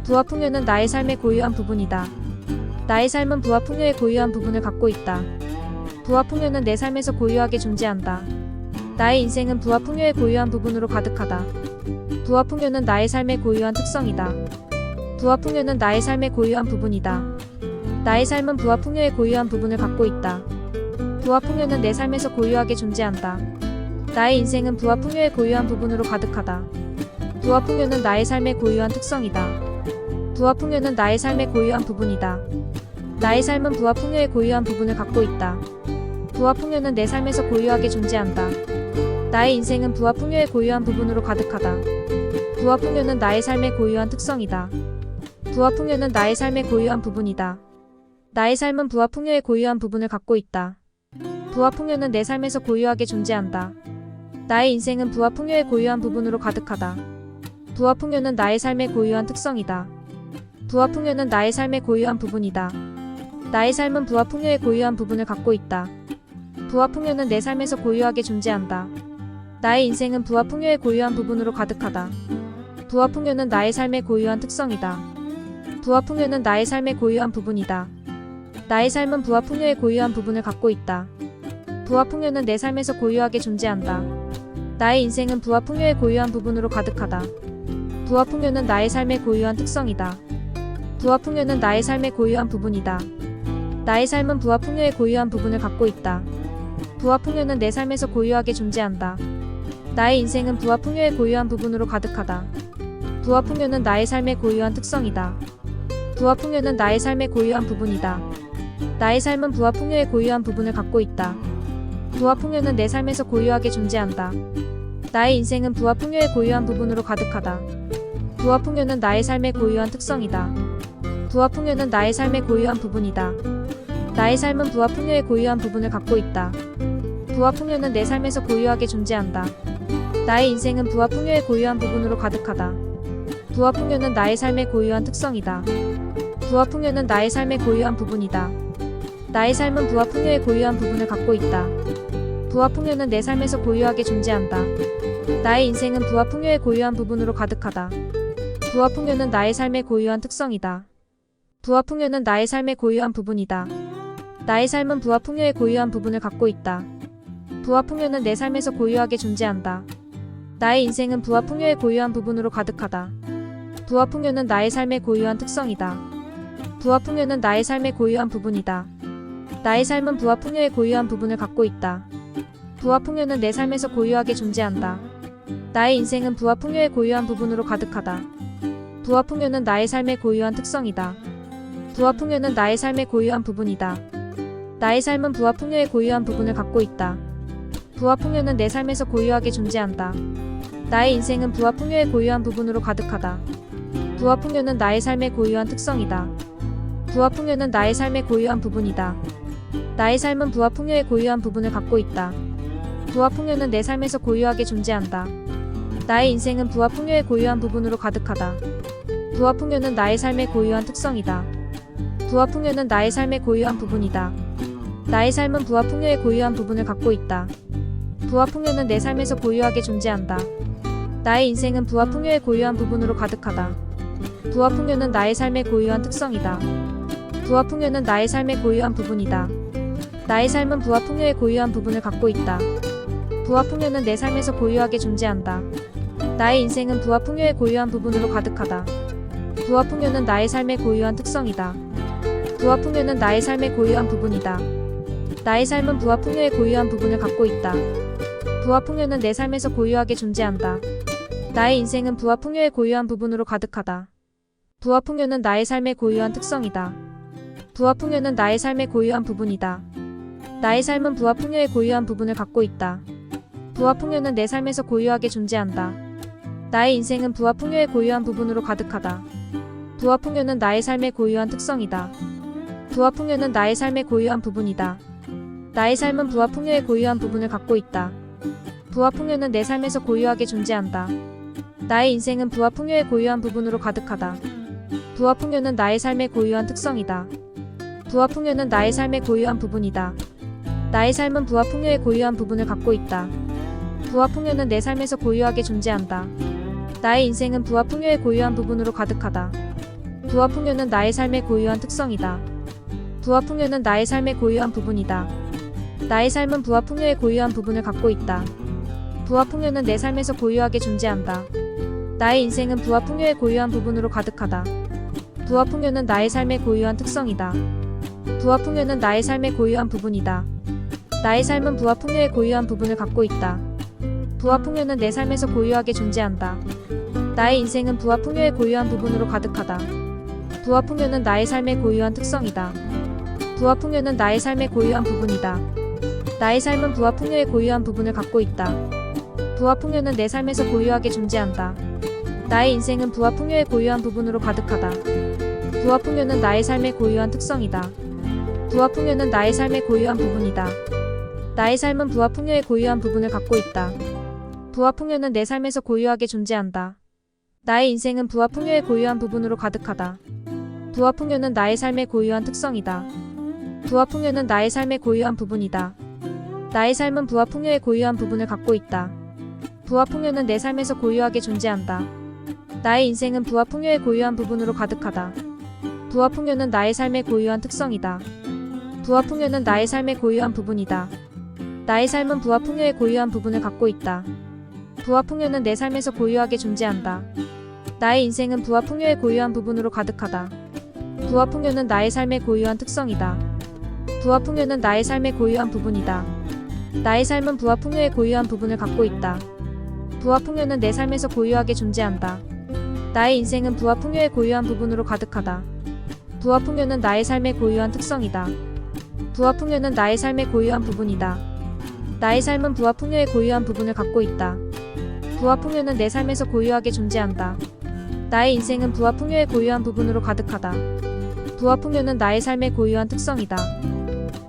부와 풍요는 나의 삶의 고유한 부분이다. 나의 삶은 부와 풍요의 고유한 부분을 갖고 있다. 부와 풍요는 내 삶에서 고유하게 존재한다. 나의 인생은 부와 풍요의 고유한 부분으로 가득하다. 부와 풍요는 나의 삶의 고유한 특성이다. 부와 풍요는 나의 삶의 고유한 부분이다. 나의 삶은 부와 풍요의 고유한 부분을 갖고 있다. 부와 풍요는 내 삶에서 고유하게 존재한다. 나의 인생은 부와 풍요의 고유한 부분으로 가득하다. 부와 풍요는 나의 삶의 고유한 특성이다. 부와 풍요는 나의 삶의 고유한 부분이다. 나의 삶은 부와 풍요의 고유한 부분을 갖고 있다. 부와 풍요는 내 삶에서 고유하게 존재한다. 나의 인생은 부와 풍요의 고유한 부분으로 가득하다. 부와 풍요는 나의 삶의 고유한 특성이다. 부와 풍요는 나의 삶의 고유한 부분이다. 나의 삶은 부와 풍요의 고유한 부분을 갖고 있다. 부와 풍요는 내 삶에서 고유하게 존재한다. 나의 인생은 부와 풍요의 고유한 부분으로 가득하다. 부와 풍요는 나의 삶의 고유한 특성이다. 부와 풍요는 나의 삶의 고유한 부분이다. 나의 삶은 부와 풍요의 고유한 부분을 갖고 있다. 부와 풍요는 내 삶에서 고유하게 존재한다. 나의 인생은 부와 풍요의 고유한 부분으로 가득하다. 부와 풍요는 나의 삶의 고유한 특성이다. 부와 풍요는 나의 삶의 고유한 부분이다. 나의 삶은 부와 풍요의 고유한 부분을 갖고 있다. 부와 풍요는 내 삶에서 고유하게 존재한다. 나의 인생은 부와 풍요의 고유한 부분으로 가득하다. 부와 풍요는 나의 삶의 고유한 특성이다. 부와 풍요는 나의 삶의 고유한 부분이다. 나의 삶은 부와 풍요의 고유한 부분을 갖고 있다. 부와 풍요는 내 삶에서 고유하게 존재한다. 나의 인생은 부와 풍요의 고유한 부분으로 가득하다. 부와 풍요는 나의 삶의 고유한 특성이다. 부와 풍요는 나의 삶의 고유한 부분이다. 나의 삶은 부와 풍요의 고유한 부분을 갖고 있다. 부와 풍요는 내 삶에서 고유하게 존재한다. 나의 인생은 부와 풍요의 고유한 부분으로 가득하다. 부와 풍요는 나의 삶의 고유한 특성이다. 부와 풍요는 나의 삶의 고유한 부분이다. 나의 삶은 부와 풍요의 고유한 부분을 갖고 있다. 부와 풍요는 내 삶에서 고유하게 존재한다. 나의 인생은 부와 풍요의 고유한 부분으로 가득하다. 부와 풍요는 나의 삶의 고유한 특성이다. 부와 풍요는 나의 삶의 고유한 부분이다. 나의 삶은 부와 풍요의 고유한 부분을 갖고 있다. 부와 풍요는 내 삶에서 고유하게 존재한다. 나의 인생은 부와 풍요의 고유한 부분으로 가득하다. 부와 풍요는 나의 삶의 고유한 특성이다. 부와 풍요는 나의 삶의 고유한 부분이다. 나의 삶은 부와 풍요의 고유한 부분을 갖고 있다. 부와 풍요는 내 삶에서 고유하게 존재한다. 나의 인생은 부와 풍요의 고유한 부분으로 가득하다. 부와 풍요는 나의 삶의 고유한 특성이다. 부와 풍요는 나의 삶의 고유한 부분이다. 나의 삶은 부와 풍요의 고유한 부분을 갖고 있다. 부와 풍요는 내 삶에서 고유하게 존재한다. 나의 인생은 부와 풍요의 고유한 부분으로 가득하다. 부와 풍요는 나의 삶의 고유한 특성이다. 부와 풍요는 나의 삶의 고유한 부분이다. 나의 삶은 부와 풍요의 고유한 부분을 갖고 있다. 부와 풍요는 내 삶에서 고유하게 존재한다. 나의 인생은 부와 풍요의 고유한 부분으로 가득하다. 부와 풍요는 나의 삶의 고유한 특성이다. 부와 풍요는 나의 삶의 고유한 부분이다. 나의 삶은 부와 풍요의 고유한 부분을 갖고 있다. 부와 풍요는 내 삶에서 고유하게 존재한다. 나의 인생은 부와 풍요의 고유한 부분으로 가득하다. 부와 풍요는 나의 삶의 고유한 특성이다. 부와 풍요는 나의 삶의 고유한 부분이다. 나의 삶은 부와 풍요의 고유한 부분을 갖고 있다. 부와 풍요는 내 삶에서 고유하게 존재한다. 나의 인생은 부와 풍요의 고유한 부분으로 가득하다. 부와 풍요는 나의 삶의 고유한 특성이다. 부와 풍요는 나의 삶의 고유한 부분이다. 나의 삶은 부와 풍요의 고유한 부분을 갖고 있다. 부와 풍요는 내 삶에서 고유하게 존재한다. 나의 인생은 부와 풍요의 고유한 부분으로 가득하다. 부와 풍요는 나의 삶의 고유한 특성이다. 부와 풍요는 나의 삶의 고유한 부분이다. 나의 삶은 부와 풍요의 고유한 부분을 갖고 있다. 부와 풍요는 내 삶에서 고유하게 존재한다. 나의 인생은 부와 풍요의 고유한 부분으로 가득하다. 부와 풍요는 나의 삶의 고유한 특성이다. 부와 풍요는 나의 삶의 고유한 부분이다. 나의 삶은 부와 풍요의 고유한 부분을 갖고 있다. 부와 풍요는 내 삶에서 고유하게 존재한다. 나의 인생은 부와 풍요의 고유한 부분으로 가득하다. 부와 풍요는 나의 삶의 고유한 특성이다. 부와 풍요는 나의 삶의 고유한 부분이다. 나의 삶은 부와 풍요의 고유한 부분을 갖고 있다. 부와 풍요는 내 삶에서 고유하게 존재한다. 나의 인생은 부와 풍요의 고유한 부분으로 가득하다. 부와 풍요는 나의 삶의 고유한 특성이다. 부와 풍요는 나의 삶의 고유한 부분이다. 나의 삶은 부와 풍요의 고유한 부분을 갖고 있다. 부와 풍요는 내 삶에서 고유하게 존재한다. 나의 인생은 부와 풍요의 고유한 부분으로 가득하다. 부와 풍요는 나의 삶의 고유한 특성이다. 부와 풍요는 나의 삶의 고유한 부분이다. 나의 삶은 부와 풍요의 고유한 부분을 갖고 있다. 부와 풍요는 내 삶에서 고유하게 존재한다. 나의 인생은 부와 풍요의 고유한 부분으로 가득하다. 부와 풍요는 나의 삶의 고유한 특성이다. 부와 풍요는 나의 삶의 고유한 부분이다. 나의 삶은 부와 풍요의 고유한 부분을 갖고 있다. 부와 풍요는 내 삶에서 고유하게 존재한다. 나의 인생은 부와 풍요의 고유한 부분으로 가득하다. 부와 풍요는 나의 삶의 고유한 특성이다. 부와 풍요는 나의 삶의 고유한 부분이다. 나의 삶은 부와 풍요의 고유한 부분을 갖고 있다. 부와 풍요는 내 삶에서 고유하게 존재한다. 나의 인생은 부와 풍요의 고유한 부분으로 가득하다. 부와 풍요는 나의 삶의 고유한 특성이다. 부와 풍요는 나의 삶의 고유한 부분이다. 나의 삶은 부와 풍요의 고유한 부분을 갖고 있다. 부와 풍요는 내 삶에서 고유하게 존재한다. 나의 인생은 부와 풍요의 고유한 부분으로 가득하다. 부와 풍요는 나의 삶의 고유한 특성이다. 부와 풍요는 나의 삶의 고유한 부분이다. 나의 삶은 부와 풍요의 고유한 부분을 갖고 있다. 부와 풍요는 내 삶에서 고유하게 존재한다. 나의 인생은 부와 풍요의 고유한 부분으로 가득하다. 부와 풍요는 나의 삶의 고유한 특성이다. 부와 풍요는 나의 삶의 고유한 부분이다. 나의 삶은 부와 풍요의 고유한 부분을 갖고 있다. 부와 풍요는 내 삶에서 고유하게 존재한다. 나의 인생은 부와 풍요의 고유한 부분으로 가득하다. 부와 풍요는 나의 삶의 고유한 특성이다. 부와 풍요는 나의 삶의 고유한 부분이다. 나의 삶은 부와 풍요의 고유한 부분을 갖고 있다. 부와 풍요는 내 삶에서 고유하게 존재한다. 나의 인생은 부와 풍요의 고유한 부분으로 가득하다. 부와 풍요는 나의 삶의 고유한 특성이다. 부와 풍요는 나의 삶의 고유한 부분이다. 나의 삶은 부와 풍요의 고유한 부분을 갖고 있다. 부와 풍요는 내 삶에서 고유하게 존재한다. 나의 인생은 부와 풍요의 고유한 부분으로 가득하다. 부와 풍요는 나의 삶의 고유한 특성이다.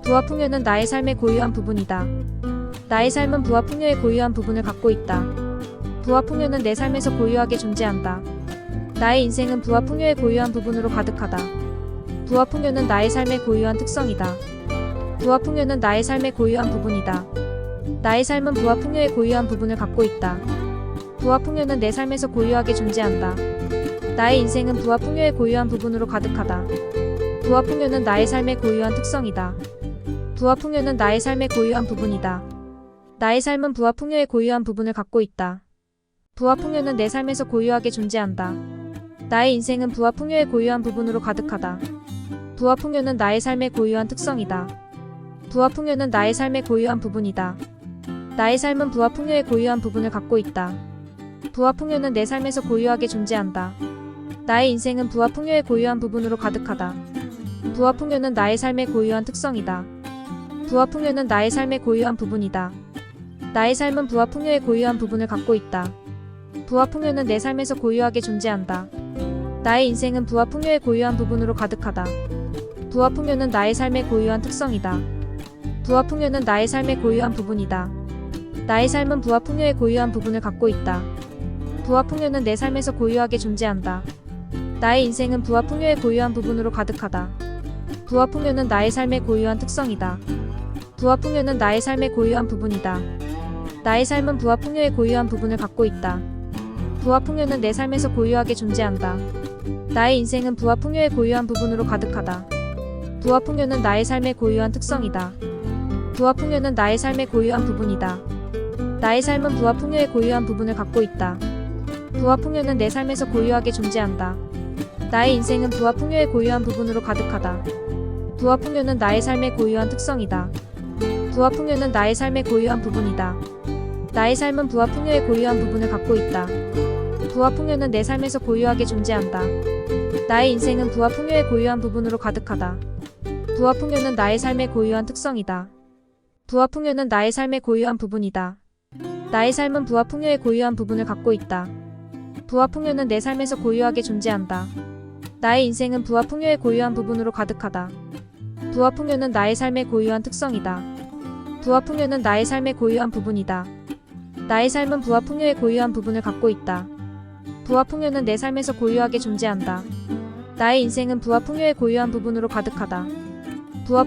부와 풍요는 나의 삶의 고유한 부분이다. 나의 삶은 부와 풍요의 고유한 부분을 갖고 있다. 부와 풍요는 내 삶에서 고유하게 존재한다. 나의 인생은 부와 풍요의 고유한 부분으로 가득하다. 부와 풍요는 나의 삶의 고유한 특성이다. 부와 풍요는 나의 삶의 고유한 부분이다. 나의 삶은 부와 풍요의 고유한 부분을 갖고 있다. 부와 풍요는 내 삶에서 고유하게 존재한다. 나의 인생은 부와 풍요의 고유한 부분으로 가득하다. 부와 풍요는 나의 삶의 고유한 특성이다. 부와 풍요는 나의 삶의 고유한 부분이다. 나의 삶은 부와 풍요의 고유한 부분을 갖고 있다. 부와 풍요는 내 삶에서 고유하게 존재한다. 나의 인생은 부와 풍요의 고유한 부분으로 가득하다. 부와 풍요는 나의 삶의 고유한 특성이다. 부와 풍요는 나의 삶의 고유한 부분이다. 나의 삶은 부와 풍요의 고유한 부분을 갖고 있다. 부와 풍요는 내 삶에서 고유하게 존재한다. 나의 인생은 부와 풍요의 고유한 부분으로 가득하다. 부와 풍요는 나의 삶의 고유한 특성이다. 부와 풍요는 나의 삶의 고유한 부분이다. 나의 삶은 부와 풍요의 고유한 부분을 갖고 있다. 부와 풍요는 내 삶에서 고유하게 존재한다. 나의 인생은 부와 풍요의 고유한 부분으로 가득하다. 부와 풍요는 나의 삶의 고유한 특성이다. 부와 풍요는 나의 삶의 고유한 부분이다. 나의 삶은 부와 풍요의 고유한 부분을 갖고 있다. 부와 풍요는 내 삶에서 고유하게 존재한다. 나의 인생은 부와 풍요의 고유한 부분으로 가득하다. 부와 풍요는 나의 삶의 고유한 특성이다. 부와 풍요는 나의 삶의 고유한 부분이다. 나의 삶은 부와 풍요의 고유한 부분을 갖고 있다. 부와 풍요는 내 삶에서 고유하게 존재한다. 나의 인생은 부와 풍요의 고유한 부분으로 가득하다. 부와 풍요는 나의 삶의 고유한 특성이다. 부와 풍요는 나의 삶의 고유한 부분이다. 나의 삶은 부와 풍요의 고유한 부분을 갖고 있다. 부와 풍요는 내 삶에서 고유하게 존재한다. 나의 인생은 부와 풍요의 고유한 부분으로 가득하다. 부와 풍요는 나의 삶의 고유한 특성이다. 부와 풍요는 나의 삶의 고유한 부분이다. 나의 삶은 부와 풍요의 고유한 부분을 갖고 있다. 부와 풍요는 내 삶에서 고유하게 존재한다. 나의 인생은 부와 풍요의 고유한 부분으로 가득하다. 부와 풍요는 나의 삶의 고유한 특성이다. 부와 풍요는 나의 삶의 고유한 부분이다. 나의 삶은 부와 풍요의 고유한 부분을 갖고 있다. 부와 풍요는 내 삶에서 고유하게 존재한다. 나의 인생은 부와 풍요의 고유한 부분으로 가득하다. 부와 풍요는 나의 삶의 고유한 특성이다. 부와 풍요는 나의 삶의 고유한 부분이다. 나의 삶은 부와 풍요의 고유한 부분을 갖고 있다. 부와 풍요는 내 삶에서 고유하게 존재한다. 나의 인생은 부와 풍요의 고유한 부분으로 가득하다. 부와 풍요는 나의 삶의 고유한 특성이다. 부와 풍요는 나의 삶의 고유한 부분이다. 나의 삶은 부와 풍요의 고유한 부분을 갖고 있다. 부와 풍요는 나의 삶의 고유한 특성이다.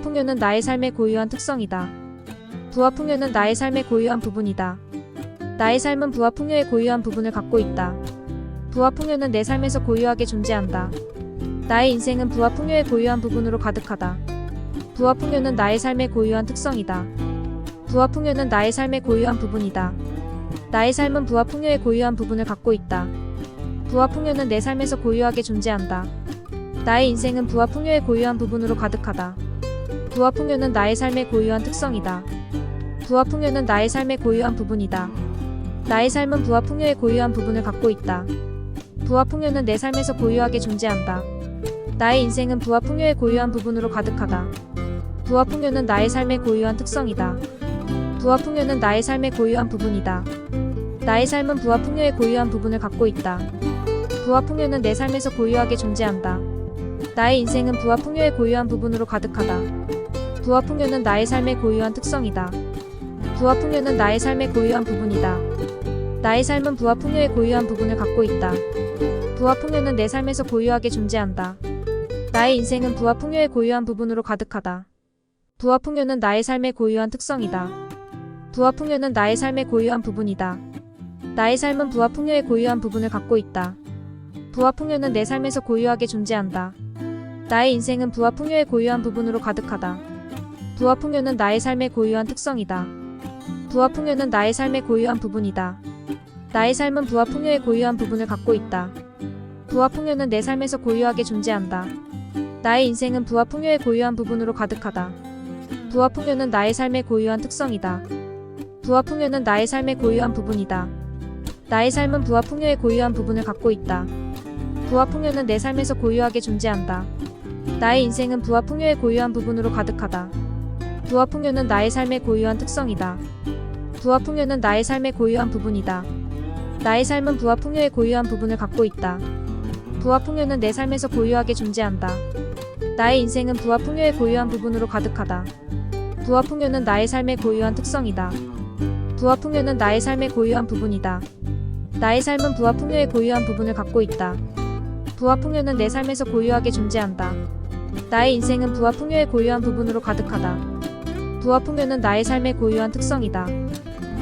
부와 풍요는 나의 삶의 고유한 특성이다. 부와 풍요는 나의 삶의 고유한 특성이다. 나의 삶은 부와 풍요의 고유한 부분을 갖고 있다. 부와 풍요는 나의 삶의 고유한 부분이다. 부와 풍요는 내 삶에서 고유하게 존재한다. 나의 인생은 부와 풍요의 고유한 부분으로 가득하다. 부와 풍요는 나의 삶의 고유한 특성이다. 부와 풍요는 나의 삶의 고유한 부분이다. 나의 삶은 부와 풍요의 고유한 부분을 갖고 있다. 부와 풍요는 내 삶에서 고유하게 존재한다. 나의 인생은 부와 풍요의 고유한 부분으로 가득하다. 부와 풍요는 나의 삶의 고유한 특성이다. 부와 풍요는 나의 삶의 고유한 부분이다. 나의 삶은 부와 풍요의 고유한 부분을 갖고 있다. 부와 풍요는 내 삶에서 고유하게 존재한다. 나의 인생은 부와 풍요의 고유한 부분으로 가득하다. 부와 풍요는 나의 삶의 고유한 특성이다. 부와 풍요는 나의 삶의 고유한 부분이다. 나의 삶은 부와 풍요의 고유한 부분을 갖고 있다. 부와 풍요는 내 삶에서 고유하게 존재한다. 나의 인생은 부와 풍요의 고유한 부분으로 가득하다. 부와 풍요는 나의 삶의 고유한 특성이다. 부와 풍요는 나의 삶의 고유한 부분이다. 나의 삶은 부와 풍요의 고유한 부분을 갖고 있다. 부와 풍요는 내 삶에서 고유하게 존재한다. 나의 인생은 부와 풍요의 고유한 부분으로 가득하다. 부와 풍요는 나의 삶의 고유한 특성이다. 부와 풍요는 나의 삶의 고유한 부분이다. 나의 삶은 부와 풍요의 고유한 부분을 갖고 있다. 부와 풍요는 내 삶에서 고유하게 존재한다. 나의 인생은 부와 풍요의 고유한 부분으로 가득하다. 부와 풍요는 나의 삶의 고유한 특성이다. 부와 풍요는 나의 삶의 고유한 부분이다. 나의 삶은 부와 풍요의 고유한 부분을 갖고 있다. 부와 풍요는 내 삶에서 고유하게 존재한다. 나의 인생은 부와 풍요의 고유한 부분으로 가득하다. 부와 풍요는 나의 삶의 고유한 특성이다. 부와 풍요는 나의 삶의 고유한 부분이다. 나의 삶은 부와 풍요의 고유한 부분을 갖고 있다. 부와 풍요는 내 삶에서 고유하게 존재한다. 나의 인생은 부와 풍요의 고유한 부분으로 가득하다. 부와 풍요는 나의 삶의 고유한 특성이다. 부와 풍요는 나의 삶의 고유한 부분이다. 나의 삶은 부와 풍요의 고유한 부분을 갖고 있다. 부와 풍요는 내 삶에서 고유하게 존재한다. 나의 인생은 부와 풍요의 고유한 부분으로 가득하다. 부와 풍요는 나의 삶의 고유한 특성이다. 부와 풍요는 나의 삶의 고유한 부분이다. 나의 삶은 부와 풍요의 고유한 부분을 갖고 있다. 부와 풍요는 내 삶에서 고유하게 존재한다. 나의 인생은 부와 풍요의 고유한 부분으로 가득하다. 부와 풍요는 나의 삶의 고유한 특성이다.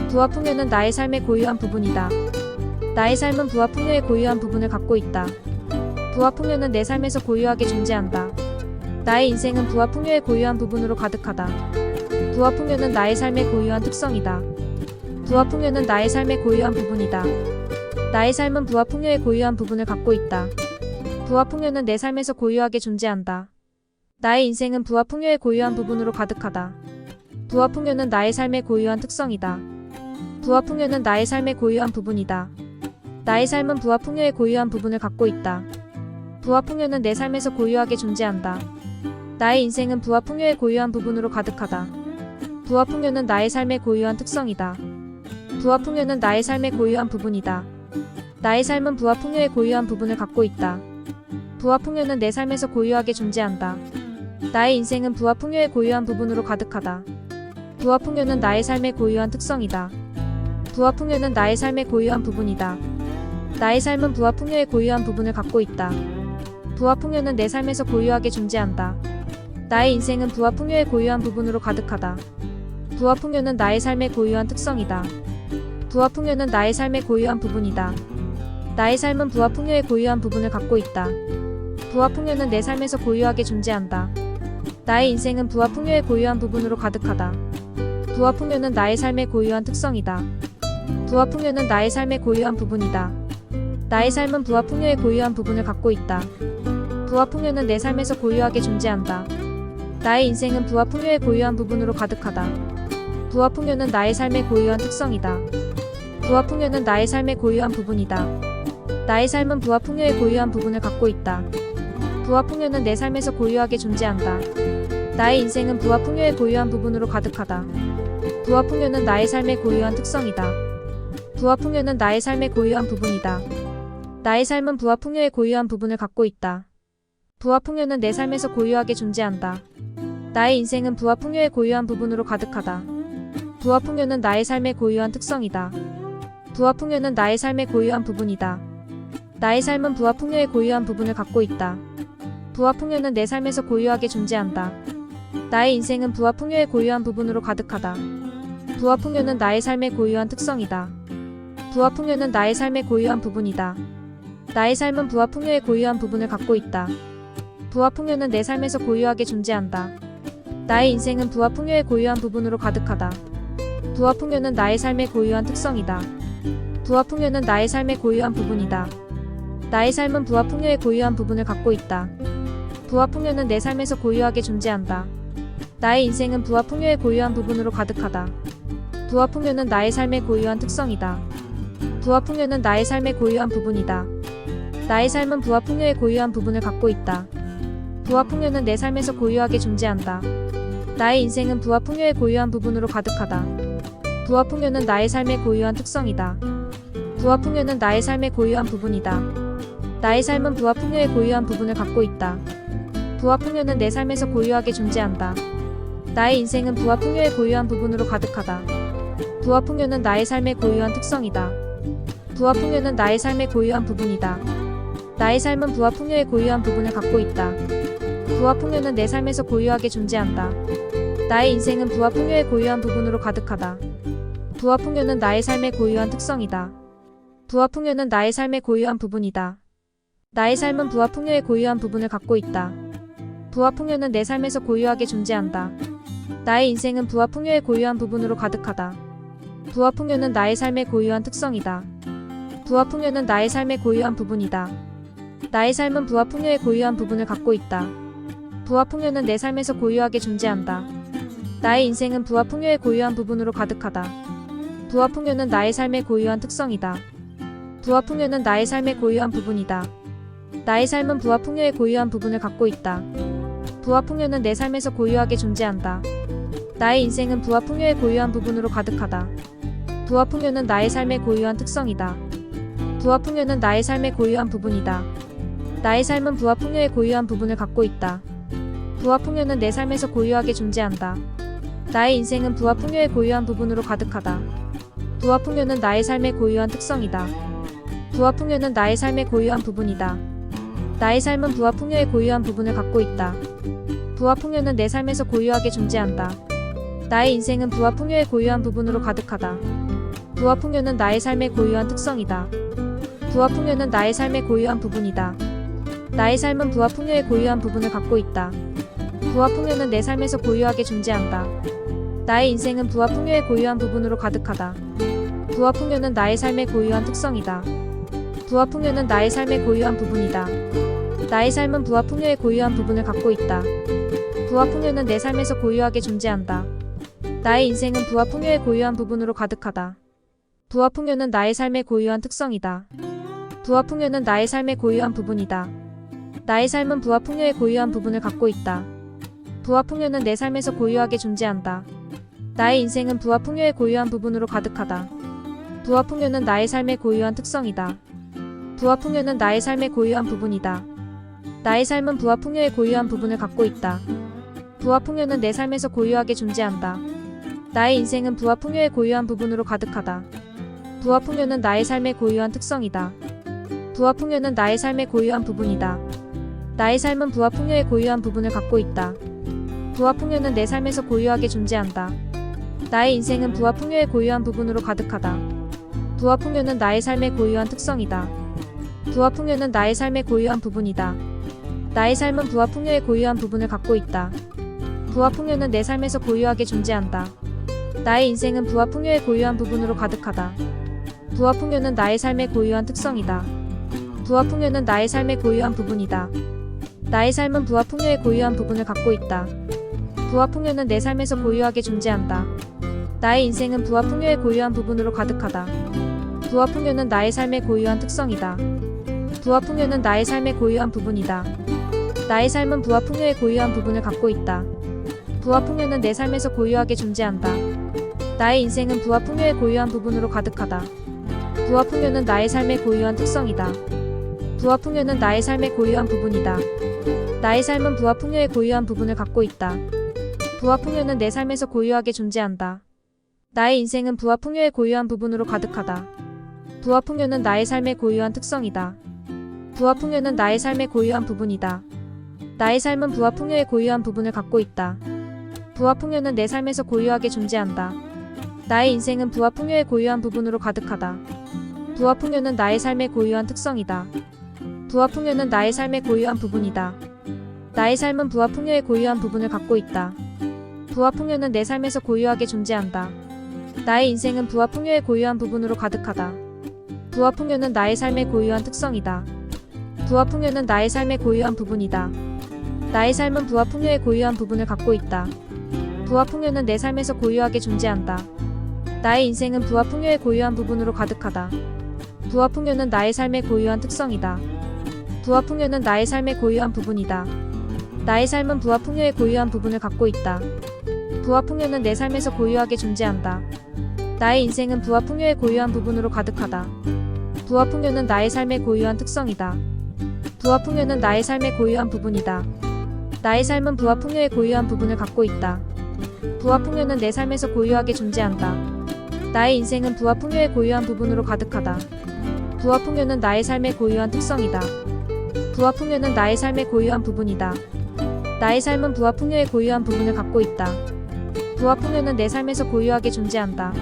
부와 풍요는 나의 삶의 고유한 부분이다. 나의 삶은 부와 풍요의 고유한 부분을 갖고 있다. 부와 풍요는 내 삶에서 고유하게 존재한다. 나의 인생은 부와 풍요의 고유한 부분으로 가득하다. 부와 풍요는 나의 삶의 고유한 특성이다. 부와 풍요는 나의 삶의 고유한 부분이다. 나의 삶은 부와 풍요의 고유한 부분을 갖고 있다. 부와 풍요는 내 삶에서 고유하게 존재한다. 나의 인생은 부와 풍요의 고유한 부분으로 가득하다. 부와 풍요는 나의 삶의 고유한 특성이다. 부와 풍요는 나의 삶의 고유한 부분이다. 나의 삶은 부와 풍요의 고유한 부분을 갖고 있다. 부와 풍요는 내 삶에서 고유하게 존재한다. 나의 인생은 부와 풍요의 고유한 부분으로 가득하다. 부와 풍요는 나의 삶의 고유한 특성이다. 부와 풍요는 나의 삶의 고유한 부분이다. 나의 삶은 부와 풍요의 고유한 부분을 갖고 있다. 부와 풍요는 내 삶에서 고유하게 존재한다. 나의 인생은 부와 풍요의 고유한 부분으로 가득하다. 부와 풍요는 나의 삶의 고유한 특성이다. 부와 풍요는 나의 삶의 고유한 부분이다. 나의 삶은 부와 풍요의 고유한 부분을 갖고 있다. 부와 풍요는 내 삶에서 고유하게 존재한다. 나의 인생은 부와 풍요의 고유한 부분으로 가득하다. 부와 풍요는 나의 삶의 고유한 특성이다. 부와 풍요는 나의 삶의 고유한 부분이다. 나의 삶은 부와 풍요의 고유한 부분을 갖고 있다. 부와 풍요는 내 삶에서 고유하게 존재한다. 나의 인생은 부와 풍요의 고유한 부분으로 가득하다. 부와 풍요는 나의 삶의 고유한 특성이다. 부와 풍요는 나의 삶의 고유한 부분이다. 나의 삶은 부와 풍요의 고유한 부분을 갖고 있다. 부와 풍요는 내 삶에서 고유하게 존재한다. 나의 인생은 부와 풍요의 고유한 부분으로 가득하다. 부와 풍요는 나의 삶의 고유한 특성이다. 부와 풍요는 나의 삶의 고유한 부분이다. 나의 삶은 부와 풍요의 고유한 부분을 갖고 있다. 부와 풍요는 내 삶에서 고유하게 존재한다. 나의 인생은 부와 풍요의 고유한 부분으로 가득하다. 부와 풍요는 나의 삶의 고유한 특성이다. 부와 풍요는 나의 삶의 고유한 부분이다. 나의 삶은 부와 풍요의 고유한 부분을 갖고 있다. 부와 풍요는 내 삶에서 고유하게 존재한다. 나의 인생은 부와 풍요의 고유한 부분으로 가득하다. 부와 풍요는 나의 삶의 고유한 특성이다. 부와 풍요는 나의 삶의 고유한 부분이다. 나의 삶은 부와 풍요의 고유한 부분을 갖고 있다. 부와 풍요는 내 삶에서 고유하게 존재한다. 나의 인생은 부와 풍요의 고유한 부분으로 가득하다. 부와 풍요는 나의 삶의 고유한 특성이다. 부와 풍요는 나의 삶의 고유한 부분이다. 나의 삶은 부와 풍요의 고유한 부분을 갖고 있다. 부와 풍요는 내 삶에서 고유하게 존재한다. 나의 인생은 부와 풍요의 고유한 부분으로 가득하다. 부와 풍요는 나의 삶의 고유한 특성이다. 부와 풍요는 나의 삶의 고유한 부분이다. 나의 삶은 부와 풍요의 고유한 부분을 갖고 있다. 부와 풍요는 내 삶에서 고유하게 존재한다. 나의 인생은 부와 풍요의 고유한 부분으로 가득하다. 부와 풍요는 나의 삶의 고유한 특성이다. 부와 풍요는 나의 삶의 고유한 부분이다. 나의 삶은 부와 풍요의 고유한 부분을 갖고 있다. 부와 풍요는 내 삶에서 고유하게 존재한다. 나의 인생은 부와 풍요의 고유한 부분으로 가득하다. 부와 풍요는 나의 삶의 고유한 특성이다. 부와 풍요는 나의 삶의 고유한 부분이다. 나의 삶은 부와 풍요의 고유한 부분을 갖고 있다. 부와 풍요는 내 삶에서 고유하게 존재한다. 나의 인생은 부와 풍요의 고유한 부분으로 가득하다. 부와 풍요는 나의 삶의 고유한 특성이다. 부와 풍요는 나의 삶의 고유한 부분이다. 나의 삶은 부와 풍요의 고유한 부분을 갖고 있다. 부와 풍요는 내 삶에서 고유하게 존재한다. 나의 인생은 부와 풍요의 고유한 부분으로 가득하다. 부와 풍요는 나의 삶의 고유한 특성이다. 부와 풍요는 나의 삶의 고유한 부분이다. 나의 삶은 부와 풍요의 고유한 부분을 갖고 있다. 부와 풍요는 내 삶에서 고유하게 존재한다. 나의 인생은 부와 풍요의 고유한 부분으로 가득하다. 부와 풍요는 나의 삶의 고유한 특성이다. 부와 풍요는 나의 삶의 고유한 부분이다. 나의 삶은 부와 풍요의 고유한 부분을 갖고 있다. 부와 풍요는 내 삶에서 고유하게 존재한다. 나의 인생은 부와 풍요의 고유한 부분으로 가득하다. 부와 풍요는 나의 삶의 고유한 특성이다. 부와 풍요는 나의 삶의 고유한 부분이다. 나의 삶은 부와 풍요의 고유한 부분을 갖고 있다. 부와 풍요는 내 삶에서 고유하게 존재한다. 나의 인생은 부와 풍요의 고유한 부분으로 가득하다. 부와 풍요는 나의 삶의 고유한 특성이다. 부와 풍요는 나의 삶의 고유한 부분이다. 나의 삶은 부와 풍요의 고유한 부분을 갖고 있다. 부와 풍요는 내 삶에서 고유하게 존재한다. 나의 인생은 부와 풍요의 고유한 부분으로 가득하다. 부와 풍요는 나의 삶의 고유한 특성이다. 부와 풍요는 나의 삶의 고유한 부분이다. 나의 삶은 부와 풍요의 고유한 부분을 갖고 있다. 부와 풍요는 내 삶에서 고유하게 존재한다. 나의 인생은 부와 풍요의 고유한 부분으로 가득하다. 부와 풍요는 나의 삶의 고유한 특성이다. 부와 풍요는 나의 삶의 고유한 부분이다. 나의 삶은 부와 풍요의 고유한 부분을 갖고 있다. 부와 풍요는 내 삶에서 고유하게 존재한다. 나의 인생은 부와 풍요의 고유한 부분으로 가득하다. 부와 풍요는 나의 삶의 고유한 특성이다. 부와 풍요는 나의 삶의 고유한 부분이다. 나의 삶은 부와 풍요의 고유한 부분을 갖고 있다. 부와 풍요는 내 삶에서 고유하게 존재한다. 나의 인생은 부와 풍요의 고유한 부분으로 가득하다. 부와 풍요는 나의 삶의 고유한 특성이다. 부와 풍요는 나의 삶의 고유한 부분이다. 나의 삶은 부와 풍요의 고유한 부분을 갖고 있다. 부와 풍요는 내 삶에서 고유하게 존재한다. 나의 인생은 부와 풍요의 고유한 부분으로 가득하다. 부와 풍요는 나의 삶의 고유한 특성이다. 부와 풍요는 나의 삶의 고유한 부분이다. 나의 삶은 부와 풍요의 고유한 부분을 갖고 있다. 부와 풍요는 내 삶에서 고유하게 존재한다. 나의 인생은 부와 풍요의 고유한 부분으로 가득하다. 부와 풍요는 나의 삶의 고유한 특성이다. 부와 풍요는 나의 삶의 고유한 부분이다. 나의 삶은 부와 풍요의 고유한 부분을 갖고 있다. 부와 풍요는 내 삶에서 고유하게 존재한다. 나의 인생은 부와 풍요의 고유한 부분으로 가득하다. 부와 풍요는 나의 삶의 고유한 특성이다. 부와 풍요는 나의 삶의 고유한 부분이다. 나의 삶은 부와 풍요의 고유한 부분을 갖고 있다. 부와 풍요는 내 삶에서 고유하게 존재한다. 나의 인생은 부와 풍요의 고유한 부분으로 가득하다. 부와 풍요는 나의 삶의 고유한 특성이다. 부와 풍요는 나의 삶의 고유한 부분이다. 나의 삶은 부와 풍요의 고유한 부분을 갖고 있다. 부와 풍요는 내 삶에서 고유하게 존재한다. 나의 인생은 부와 풍요의 고유한 부분으로 가득하다. 부와 풍요는 나의 삶의 고유한 특성이다. 부와 풍요는 나의 삶의 고유한 부분이다. 나의 삶은 부와 풍요의 고유한 부분을 갖고 있다. 부와 풍요는 내 삶에서 고유하게 존재한다. 나의 인생은 부와 풍요의 고유한 부분으로 가득하다. 부와 풍요는 나의 삶의 고유한 특성이다. 부와 풍요는 나의 삶의 고유한 부분이다. 나의 삶은 부와 풍요의 고유한 부분을 갖고 있다. 부와 풍요는 내 삶에서 고유하게 존재한다. 나의 인생은 부와 풍요의 고유한 부분으로 가득하다. 부와 풍요는 나의 삶의 고유한 특성이다. 부와 풍요는 나의 삶의 고유한 부분이다. 나의 삶은 부와 풍요의 고유한 부분을 갖고 있다. 부와 풍요는 내 삶에서 고유하게 존재한다. 나의 인생은 부와 풍요의 고유한 부분으로 가득하다. 부와 풍요는 나의 삶의 고유한 특성이다. 부와 풍요는 나의 삶의 고유한 부분이다. 나의 삶은 부와 풍요의 고유한 부분을 갖고 있다. 부와 풍요는 내 삶에서 고유하게 존재한다. 나의 인생은 부와 풍요의 고유한 부분으로 가득하다. 부와 풍요는 나의 삶의 고유한 특성이다. 부와 풍요는 나의 삶의 고유한 부분이다. 나의 삶은 부와 풍요의 고유한 부분을 갖고 있다. 부와 풍요는 내 삶에서 고유하게 존재한다. 나의 인생은 부와 풍요의 고유한 부분으로 가득하다. 부와 풍요는 나의 삶의 고유한 특성이다. 부와 풍요는 나의 삶의 고유한 부분이다. 나의 삶은 부와 풍요의 고유한 부분을 갖고 있다. 부와 풍요는 내 삶에서 고유하게 존재한다. 나의 인생은 부와 풍요의 고유한 부분으로 가득하다. 부와 풍요는 나의 삶의 고유한 특성이다. 부와 풍요는 나의 삶의 고유한 부분이다. 나의 삶은 부와 풍요의 고유한 부분을 갖고 있다. 부와 풍요는 내 삶에서 고유하게 존재한다. 나의 인생은 부와 풍요의 고유한 부분으로 가득하다. 부와 풍요는 나의 삶의 고유한 특성이다. 부와 풍요는 나의 삶의 고유한 부분이다. 나의 삶은 부와 풍요의 고유한 부분을 갖고 있다. 부와 풍요는 내 삶에서 고유하게 존재한다.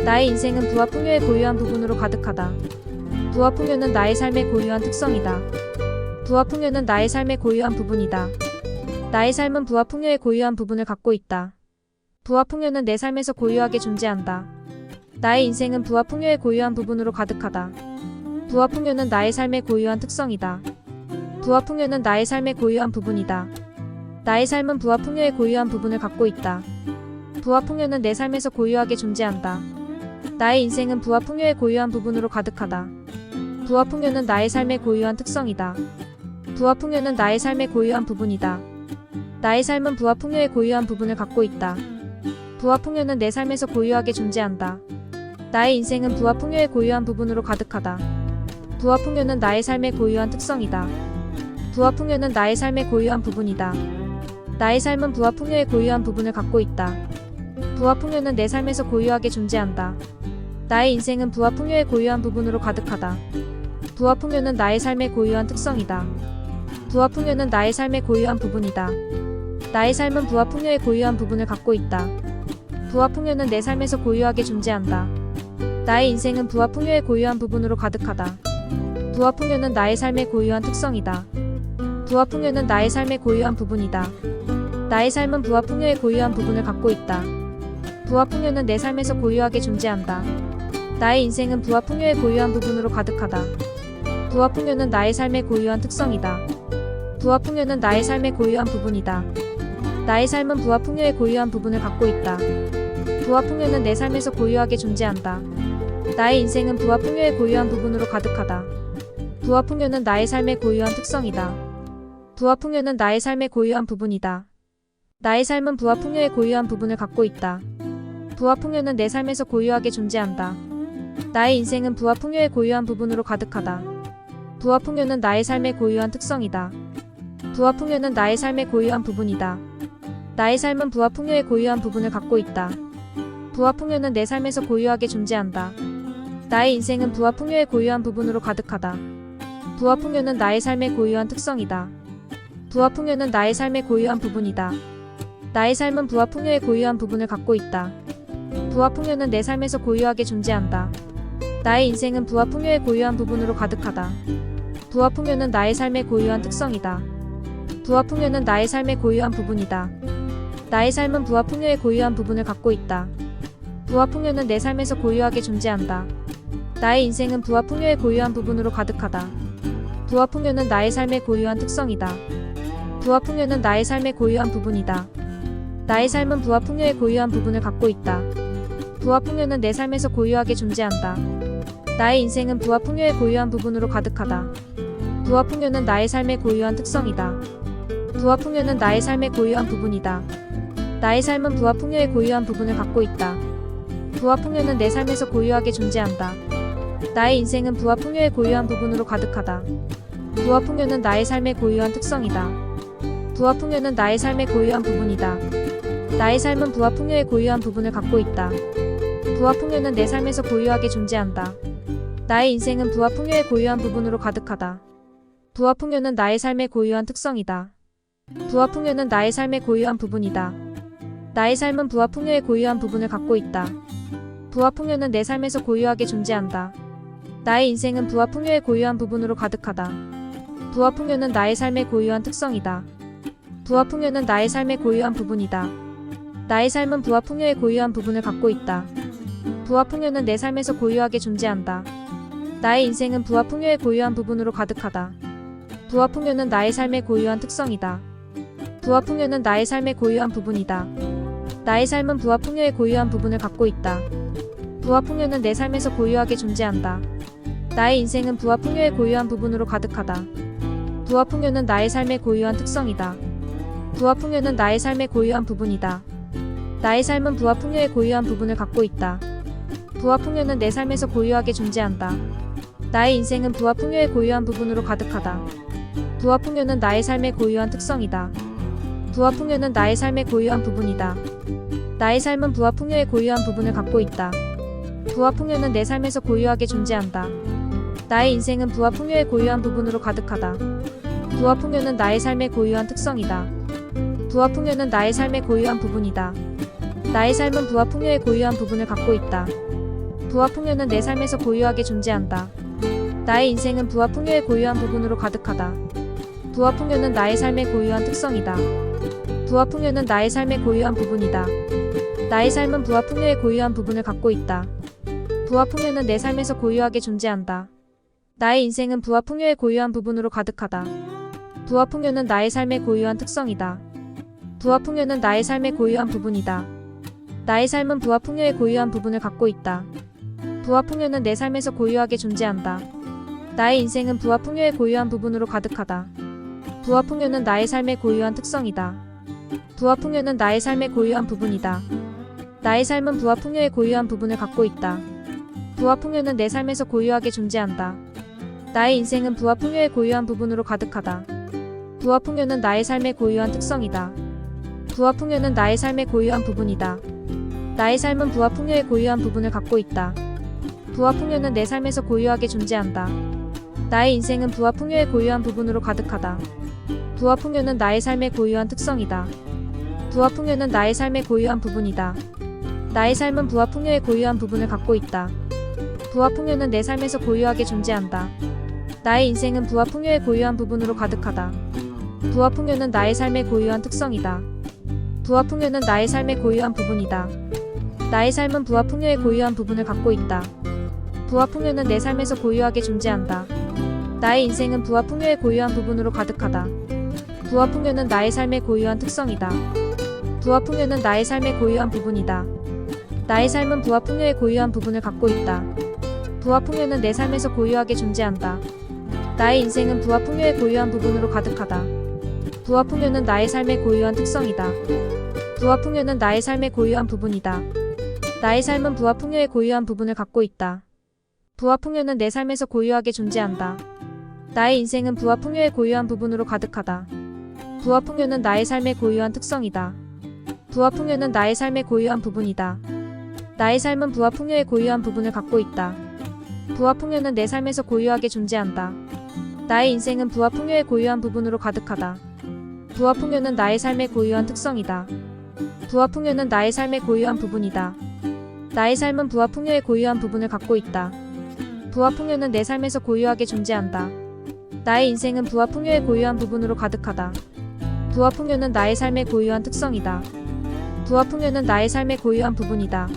나의 인생은 부와 풍요의 고유한 부분으로 가득하다. 부와 풍요는 나의 삶의 고유한 특성이다. 부와 풍요는 나의 삶의 고유한 부분이다. 나의 삶은 부와 풍요의 고유한 부분을 갖고 있다. 부와 풍요는 내 삶에서 고유하게 존재한다. 나의 인생은 부와 풍요의 고유한 부분으로 가득하다. 부와 풍요는 나의 삶의 고유한 특성이다. 부와 풍요는 나의 삶의 고유한 부분이다. 나의 삶은 부와 풍요의 고유한 부분을 갖고 있다. 부와 풍요는 내 삶에서 고유하게 존재한다. 나의 인생은 부와 풍요의 고유한 부분으로 가득하다. 부와 풍요는 나의 삶의 고유한 특성이다. 부와 풍요는 나의 삶의 고유한 부분이다. 나의 삶은 부와 풍요의 고유한 부분을 갖고 있다. 부와 풍요는 내 삶에서 고유하게 존재한다. 나의 인생은 부와 풍요의 고유한 부분으로 가득하다. 부와 풍요는 나의 삶의 고유한 특성이다. 부와 풍요는 나의 삶의 고유한 부분이다. 나의 삶은 부와 풍요의 고유한 부분을 갖고 있다. 부와 풍요는 내 삶에서 고유하게 존재한다. 나의 인생은 부와 풍요의 고유한 부분으로 가득하다. 부와 풍요는 나의 삶의 고유한 특성이다. 부와 풍요는 나의 삶의 고유한 부분이다. 나의 삶은 부와 풍요의 고유한 부분을 갖고 있다. 부와 풍요는 내 삶에서 고유하게 존재한다. 나의 인생은 부와 풍요의 고유한 부분으로 가득하다. 부와 풍요는 나의 삶의 고유한 특성이다. 부와 풍요는 나의 삶의 고유한 부분이다. 나의 삶은 부와 풍요의 고유한 부분을 갖고 있다. 부와 풍요는 내 삶에서 고유하게 존재한다. 나의 인생은 부와 풍요의 고유한 부분으로 가득하다. 부와 풍요는 나의 삶의 고유한 특성이다. 부와 풍요는 나의 삶의 고유한 부분이다. 나의 삶은 부와 풍요의 고유한 부분을 갖고 있다. 부와 풍요는 내 삶에서 고유하게 존재한다. 나의 인생은 부와 풍요의 고유한 부분으로 가득하다. 부와 풍요는 나의 삶의 고유한 특성이다. 부와 풍요는 나의 삶의 고유한 부분이다. 나의 삶은 부와 풍요의 고유한 부분을 갖고 있다. 부와 풍요는 내 삶에서 고유하게 존재한다. 나의 인생은 부와 풍요의 고유한 부분으로 가득하다. 부와 풍요는 나의 삶의 고유한 특성이다. 부와 풍요는 나의 삶의 고유한 부분이다. 나의 삶은 부와 풍요의 고유한 부분을 갖고 있다. 부와 풍요는 내 삶에서 고유하게 존재한다. 나의 인생은 부와 풍요의 고유한 부분으로 가득하다. 부와 풍요는 나의 삶의 고유한 특성이다. 부와 풍요는 나의 삶의 고유한 부분이다. 나의 삶은 부와 풍요의 고유한 부분을 갖고 있다. 부와 풍요는 내 삶에서 고유하게 존재한다. 나의 인생은 부와 풍요의 고유한 부분으로 가득하다. 부와 풍요는 나의 삶의 고유한 특성이다. 부와 풍요는 나의 삶의 고유한 부분이다. 나의 삶은 부와 풍요의 고유한 부분을 갖고 있다. 부와 풍요는 내 삶에서 고유하게 존재한다. 나의 인생은 부와 풍요의 고유한 부분으로 가득하다. 부와 풍요는 나의 삶의 고유한 특성이다. 부와 풍요는 나의 삶의 고유한 부분이다. 나의 삶은 부와 풍요의 고유한 부분을 갖고 있다. 부와 풍요는 내 삶에서 고유하게 존재한다. 나의 인생은 부와 풍요의 고유한 부분으로 가득하다. 부와 풍요는 나의 삶의 고유한 특성이다. 부와 풍요는 나의 삶의 고유한 부분이다. 나의 삶은 부와 풍요의 고유한 부분을 갖고 있다. 부와 풍요는 내 삶에서 고유하게 존재한다. 나의 인생은 부와 풍요의 고유한 부분으로 가득하다. 부와 풍요는 나의 삶의 고유한 특성이다. 부와 풍요는 나의 삶의 고유한 부분이다. 나의 삶은 부와 풍요의 고유한 부분을 갖고 있다. 부와 풍요는 내 삶에서 고유하게 존재한다. 나의 인생은 부와 풍요의 고유한 부분으로 가득하다. 부와 풍요는 나의 삶의 고유한 특성이다. 부와 풍요는 나의 삶의 고유한 부분이다. 나의 삶은 부와 풍요의 고유한 부분을 갖고 있다. 부와 풍요는 내 삶에서 고유하게 존재한다. 나의 인생은 부와 풍요의 고유한 부분으로 가득하다. 부와 풍요는 나의 삶의 고유한 특성이다. 부와 풍요는 나의 삶의 고유한 부분이다. 나의 삶은 부와 풍요의 고유한 부분을 갖고 있다. 부와 풍요는 내 삶에서 고유하게 존재한다. 나의 인생은 부와 풍요의 고유한 부분으로 가득하다. 부와 풍요는 나의 삶의 고유한 특성이다. 부와 풍요는 나의 삶의 고유한 부분이다. 나의 삶은 부와 풍요의 고유한 부분을 갖고 있다. 부와 풍요는 내 삶에서 고유하게 존재한다. 나의 인생은 부와 풍요의 고유한 부분으로 가득하다. 부와 풍요는 나의 삶의 고유한 특성이다. 부와 풍요는 나의 삶의 고유한 부분이다. 나의 삶은 부와 풍요의 고유한 부분을 갖고 있다. 부와 풍요는 내 삶에서 고유하게 존재한다. 나의 인생은 부와 풍요의 고유한 부분으로 가득하다. 부와 풍요는 나의 삶의 고유한 특성이다. 부와 풍요는 나의 삶의 고유한 부분이다. 나의 삶은 부와 풍요의 고유한 부분을 갖고 있다. 부와 풍요는 내 삶에서 고유하게 존재한다. 나의 인생은 부와 풍요의 고유한 부분으로 가득하다. 부와 풍요는 나의 삶의 고유한 특성이다. 부와 풍요는 나의 삶의 고유한 부분이다. 나의 삶은 부와 풍요의 고유한 부분을 갖고 있다. 부와 풍요는 내 삶에서 고유하게 존재한다. 나의 인생은 부와 풍요의 고유한 부분으로 가득하다. 부와 풍요는 나의 삶의 고유한 특성이다. 부와 풍요는 나의 삶의 고유한 부분이다. 나의 삶은 부와 풍요의 고유한 부분을 갖고 있다. 부와 풍요는 내 삶에서 고유하게 존재한다. 나의 인생은 부와 풍요의 고유한 부분으로 가득하다. 부와 풍요는 나의 삶의 고유한 특성이다. 부와 풍요는 나의 삶의 고유한 부분이다. 나의 삶은 부와 풍요의 고유한 부분을 갖고 있다. 부와 풍요는 내 삶에서 고유하게 존재한다. 나의 인생은 부와 풍요의 고유한 부분으로 가득하다. 부와 풍요는 나의 삶의 고유한 특성이다. 부와 풍요는 나의 삶의 고유한 부분이다. 나의 삶은 부와 풍요의 고유한 부분을 갖고 있다. 부와 풍요는 내 삶에서 고유하게 존재한다. 나의 인생은 부와 풍요의 고유한 부분으로 가득하다. 부와 풍요는 나의 삶의 고유한 특성이다. 부와 풍요는 나의 삶의 고유한 부분이다. 나의 삶은 부와 풍요의 고유한 부분을 갖고 있다. 부와 풍요는 내 삶에서 고유하게 존재한다. 나의 인생은 부와 풍요의 고유한 부분으로 가득하다. 부와 풍요는 나의 삶의 고유한 특성이다. 부와 풍요는 나의 삶의 고유한 부분이다. 나의 삶은 부와 풍요의 고유한 부분을 갖고 있다. 부와 풍요는 내 삶에서 고유하게 존재한다. 나의 인생은 부와 풍요의 고유한 부분으로 가득하다. 부와 풍요는 나의 삶의 고유한 특성이다. 부와 풍요는 나의 삶의 고유한 부분이다. 나의 삶은 부와 풍요의 고유한 부분을 갖고 있다. 부와 풍요는 내 삶에서 고유하게 존재한다. 나의 인생은 부와 풍요의 고유한 부분으로 가득하다. 부와 풍요는 나의 삶의 고유한 특성이다. 부와 풍요는 나의 삶의 고유한 부분이다. 나의 삶은 부와 풍요의 고유한 부분을 갖고 있다. 부와 풍요는 내 삶에서 고유하게 존재한다. 나의 인생은 부와 풍요의 고유한 부분으로 가득하다. 부와 풍요는 나의 삶의 고유한 특성이다. 부와 풍요는 나의 삶의 고유한 부분이다. 나의 삶은 부와 풍요의 고유한 부분을 갖고 있다. 부와 풍요는 내 삶에서 고유하게 존재한다. 나의 인생은 부와 풍요의 고유한 부분으로 가득하다. 부와 풍요는 나의 삶의 고유한 특성이다. 부와 풍요는 나의 삶의 고유한 부분이다. 나의 삶은 부와 풍요의 고유한 부분을 갖고 있다. 부와 풍요는 내 삶에서 고유하게 존재한다. 나의 인생은 부와 풍요의 고유한 부분으로 가득하다. 부와 풍요는 나의 삶의 고유한 특성이다. 부와 풍요는 나의 삶의 고유한 부분이다. 나의 삶은 부와 풍요의 고유한 부분을 갖고 있다. 부와 풍요는 내 삶에서 고유하게 존재한다. 나의 인생은 부와 풍요의 고유한 부분으로 가득하다. 부와 풍요는 나의 삶의 고유한 특성이다. 부와 풍요는 나의 삶의 고유한 부분이다.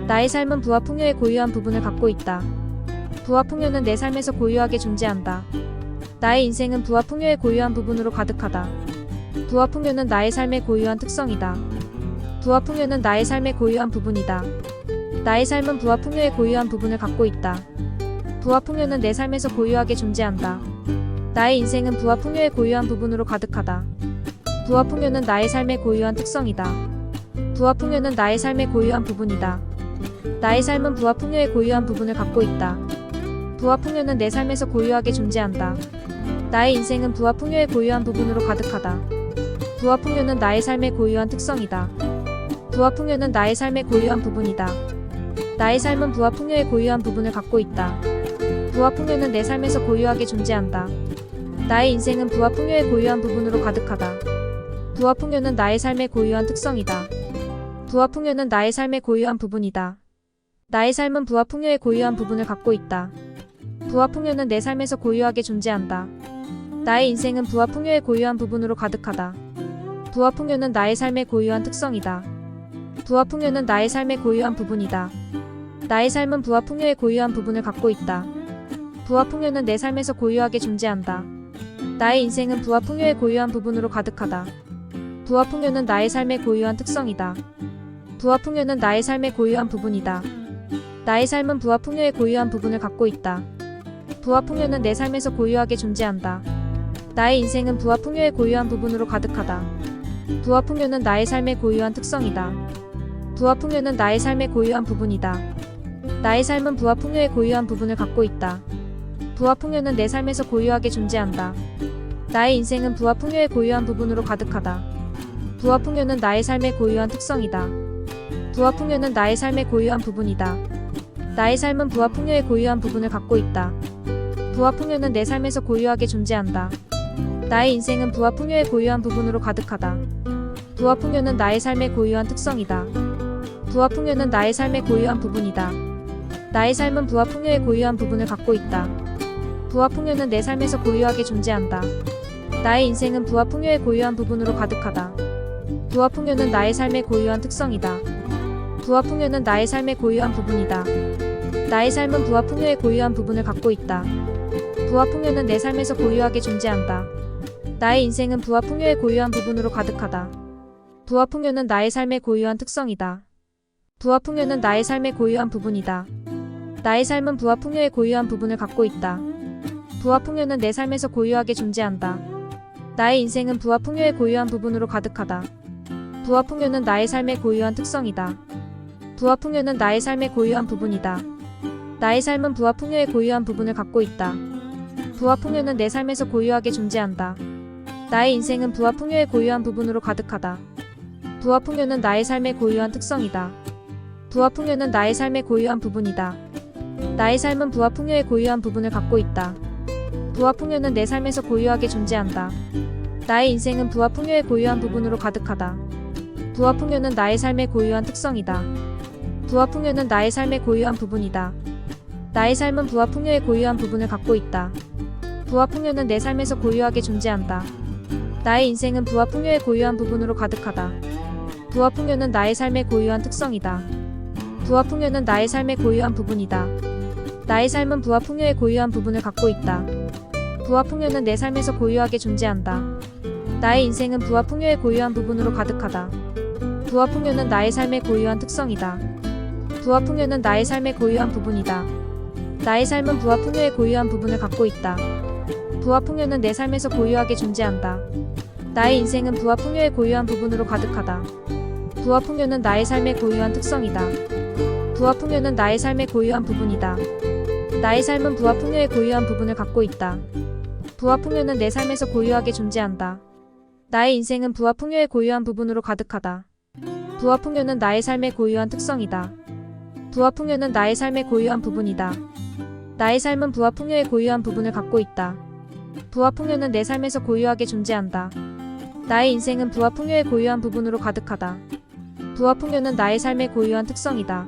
나의 삶은 부와 풍요의 고유한 부분을 갖고 있다. 부와 풍요는 내 삶에서 고유하게 존재한다. 나의 인생은 부와 풍요의 고유한 부분으로 가득하다. 부와 풍요는 나의 삶의 고유한 특성이다. 부와 풍요는 나의 삶의 고유한 부분이다. 나의 삶은 부와 풍요의 고유한 부분을 갖고 있다. 부와 풍요는 내 삶에서 고유하게 존재한다. 나의 인생은 부와 풍요의 고유한 부분으로 가득하다. 부와 풍요는 나의 삶의 고유한 특성이다. 부와 풍요는 나의 삶의 고유한 부분이다. 나의 삶은 부와 풍요의 고유한 부분을 갖고 있다. 부와 풍요는 내 삶에서 고유하게 존재한다. 나의 인생은 부와 풍요의 고유한 부분으로 가득하다. 부와 풍요는 나의 삶의 고유한 특성이다. 부와 풍요는 나의 삶의 고유한 부분이다. 나의 삶은 부와 풍요의 고유한 부분을 갖고 있다. 부와 풍요는 내 삶에서 고유하게 존재한다. 나의 인생은 부와 풍요의 고유한 부분으로 가득하다. 부와 풍요는 나의 삶의 고유한 특성이다. 부와 풍요는 나의 삶의 고유한 부분이다. 나의 삶은 부와 풍요의 고유한 부분을 갖고 있다. 부와 풍요는 내 삶에서 고유하게 존재한다. 나의 인생은 부와 풍요의 고유한 부분으로 가득하다. 부와 풍요는 나의 삶의 고유한 특성이다. 부와 풍요는 나의 삶의 고유한 부분이다. 나의 삶은 부와 풍요의 고유한 부분을 갖고 있다. 부와 풍요는 내 삶에서 고유하게 존재한다. 나의 인생은 부와 풍요의 고유한 부분으로 가득하다. 부와 풍요는 나의 삶의 고유한 특성이다. 부와 풍요는 나의 삶의 고유한 부분이다. 나의 삶은 부와 풍요의 고유한 부분을 갖고 있다. 부와 풍요는 내 삶에서 고유하게 존재한다. 나의 인생은 부와 풍요의 고유한 부분으로 가득하다. 부와 풍요는 나의 삶의 고유한 특성이다. 부와 풍요는 나의 삶의 고유한 부분이다. 나의 삶은 부와 풍요의 고유한 부분을 갖고 있다. 부와 풍요는 내 삶에서 고유하게 존재한다. 나의 인생은 부와 풍요의 고유한 부분으로 가득하다. 부와 풍요는 나의 삶의 고유한 특성이다. 부와 풍요는 나의 삶의 고유한 부분이다. 나의 삶은 부와 풍요의 고유한 부분을 갖고 있다. 부와 풍요는 내 삶에서 고유하게 존재한다. 나의 인생은 부와 풍요의 고유한 부분으로 가득하다. 부와 풍요는 나의 삶의 고유한 특성이다. 부와 풍요는 나의 삶의 고유한 부분이다. 나의 삶은 부와 풍요의 고유한 부분을 갖고 있다. 부와 풍요는 내 삶에서 고유하게 존재한다. 나의 인생은 부와 풍요의 고유한 부분으로 가득하다. 부와 풍요는 나의 삶의 고유한 특성이다. 부와 풍요는 나의 삶의 고유한 부분이다. 나의 삶은 부와 풍요의 고유한 부분을 갖고 있다. 부와 풍요는 내 삶에서 고유하게 존재한다. 나의 인생은 부와 풍요의 고유한 부분으로 가득하다. 부와 풍요는 나의 삶의 고유한 특성이다. 부와 풍요는 나의 삶의 고유한 부분이다. 나의 삶은 부와 풍요의 고유한 부분을 갖고 있다. 부와 풍요는 내 삶에서 고유하게 존재한다. 나의 인생은 부와 풍요의 고유한 부분으로 가득하다. 부와 풍요는 나의 삶의 고유한 특성이다. 부와 풍요는 나의 삶의 고유한 부분이다. 나의 삶은 부와 풍요의 고유한 부분을 갖고 있다. 부와 풍요는 내 삶에서 고유하게 존재한다. 나의 인생은 부와 풍요의 고유한 부분으로 가득하다. 부와 풍요는 나의 삶의 고유한 특성이다. 부와 풍요는 나의 삶의 고유한 부분이다. 나의 삶은 부와 풍요의 고유한 부분을 갖고 있다. 부와 풍요는 내 삶에서 고유하게 존재한다. 나의 인생은 부와 풍요의 고유한 부분으로 가득하다. 부와 풍요는 나의 삶의 고유한 특성이다. 부와 풍요는 나의 삶의 고유한 부분이다. 나의 삶은 부와 풍요의 고유한 부분을 갖고 있다. 부와 풍요는 내 삶에서 고유하게 존재한다. 나의 인생은 부와 풍요의 고유한 부분으로 가득하다. 부와 풍요는 나의 삶의 고유한 특성이다. 부와 풍요는 나의 삶의 고유한 부분이다. 나의 삶은 부와 풍요의 고유한 부분을 갖고 있다. 부와 풍요는 내 삶에서 고유하게 존재한다. 나의 인생은 부와 풍요의 고유한 부분으로 가득하다. 부와 풍요는 나의 삶의 고유한 특성이다. 부와 풍요는 나의 삶의 고유한 부분이다. 나의 삶은 부와 풍요의 고유한 부분을 갖고 있다. 부와 풍요는 내 삶에서 고유하게 존재한다. 나의 인생은 부와 풍요의 고유한 부분으로 가득하다. 부와 풍요는 나의 삶의 고유한 특성이다. 부와 풍요는 나의 삶의 고유한 부분이다. 나의 삶은 부와 풍요의 고유한 부분을 갖고 있다. 부와 풍요는 내 삶에서 고유하게 존재한다. 나의 인생은 부와 풍요의 고유한 부분으로 가득하다. 부와 풍요는 나의 삶의 고유한 특성이다. 부와 풍요는 나의 삶의 고유한 부분이다. 나의 삶은 부와 풍요의 고유한 부분을 갖고 있다. 부와 풍요는 내 삶에서 고유하게 존재한다. 나의 인생은 부와 풍요의 고유한 부분으로 가득하다. 부와 풍요는 나의 삶의 고유한 특성이다.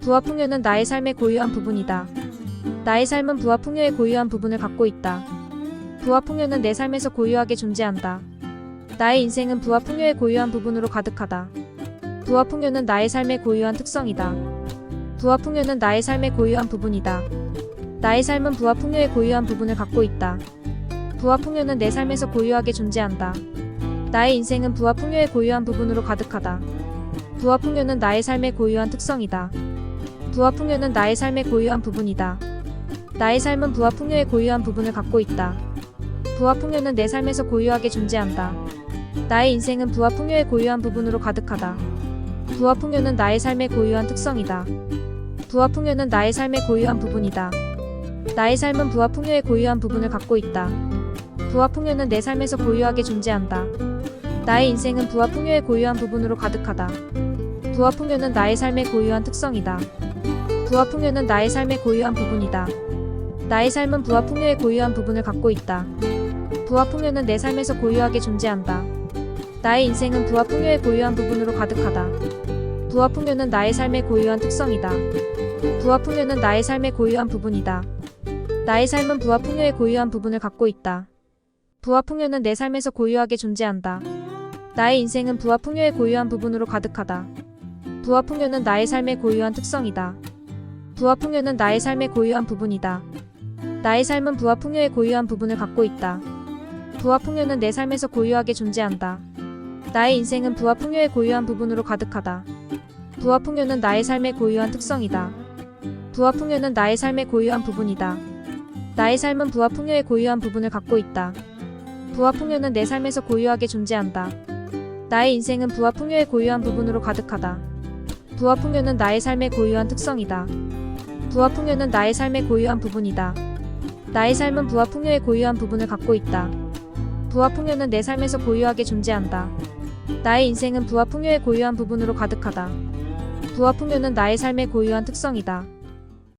부와 풍요는 나의 삶의 고유한 부분이다. 나의 삶은 부와 풍요의 고유한 부분을 갖고 있다. 부와 풍요는 내 삶에서 고유하게 존재한다. 나의 인생은 부와 풍요의 고유한 부분으로 가득하다. 부와 풍요는 나의 삶의 고유한 특성이다. 부와 풍요는 나의 삶의 고유한 부분이다. 나의 삶은 부와 풍요의 고유한 부분을 갖고 있다. 부와 풍요는 내 삶에서 고유하게 존재한다. 나의 인생은 부와 풍요의 고유한 부분으로 가득하다. 부와 풍요는 나의 삶의 고유한 특성이다. 부와 풍요는 나의 삶의 고유한 부분이다. 나의 삶은 부와 풍요의 고유한 부분을 갖고 있다. 부와 풍요는 내 삶에서 고유하게 존재한다. 나의 인생은 부와 풍요의 고유한 부분으로 가득하다. 부와 풍요는 나의 삶의 고유한 특성이다. 부와 풍요는 나의 삶의 고유한 부분이다. 나의 삶은 부와 풍요의 고유한 부분을 갖고 있다. 부와 풍요는 내 삶에서 고유하게 존재한다. 나의 인생은 부와 풍요의 고유한 부분으로 가득하다. 부와 풍요는 나의 삶의 고유한 특성이다. 부와 풍요는 나의 삶의 고유한 부분이다. 나의 삶은 부와 풍요의 고유한 부분을 갖고 있다. 부와 풍요는 내 삶에서 고유하게 존재한다. 나의 인생은 부와 풍요의 고유한 부분으로 가득하다. 부와 풍요는 나의 삶의 고유한 특성이다. 부와 풍요는 나의 삶의 고유한 부분이다. 나의 삶은 부와 풍요의 고유한 부분을 갖고 있다. 부와 풍요는 내 삶에서 고유하게 존재한다. 나의 인생은 부와 풍요의 고유한 부분으로 가득하다. 부와 풍요는 나의 삶의 고유한 특성이다. 부와 풍요는 나의 삶의 고유한 부분이다. 나의 삶은 부와 풍요의 고유한 부분을 갖고 있다. 부와 풍요는 내 삶에서 고유하게 존재한다. 나의 인생은 부와 풍요의 고유한 부분으로 가득하다. 부와 풍요는 나의 삶의 고유한 특성이다. 부와 풍요는 나의 삶의 고유한 부분이다. 나의 삶은 부와 풍요의 고유한 부분을 갖고 있다. 부와 풍요는 내 삶에서 고유하게 존재한다. 나의 인생은 부와 풍요의 고유한 부분으로 가득하다. 부와 풍요는 나의 삶의 고유한 특성이다. 부와 풍요는 나의 삶의 고유한 부분이다. 나의 삶은 부와 풍요의 고유한 부분을 갖고 있다. 부와 풍요는 내 삶에서 고유하게 존재한다. 나의 인생은 부와 풍요의 고유한 부분으로 가득하다. 부와 풍요는 나의 삶의 고유한 특성이다.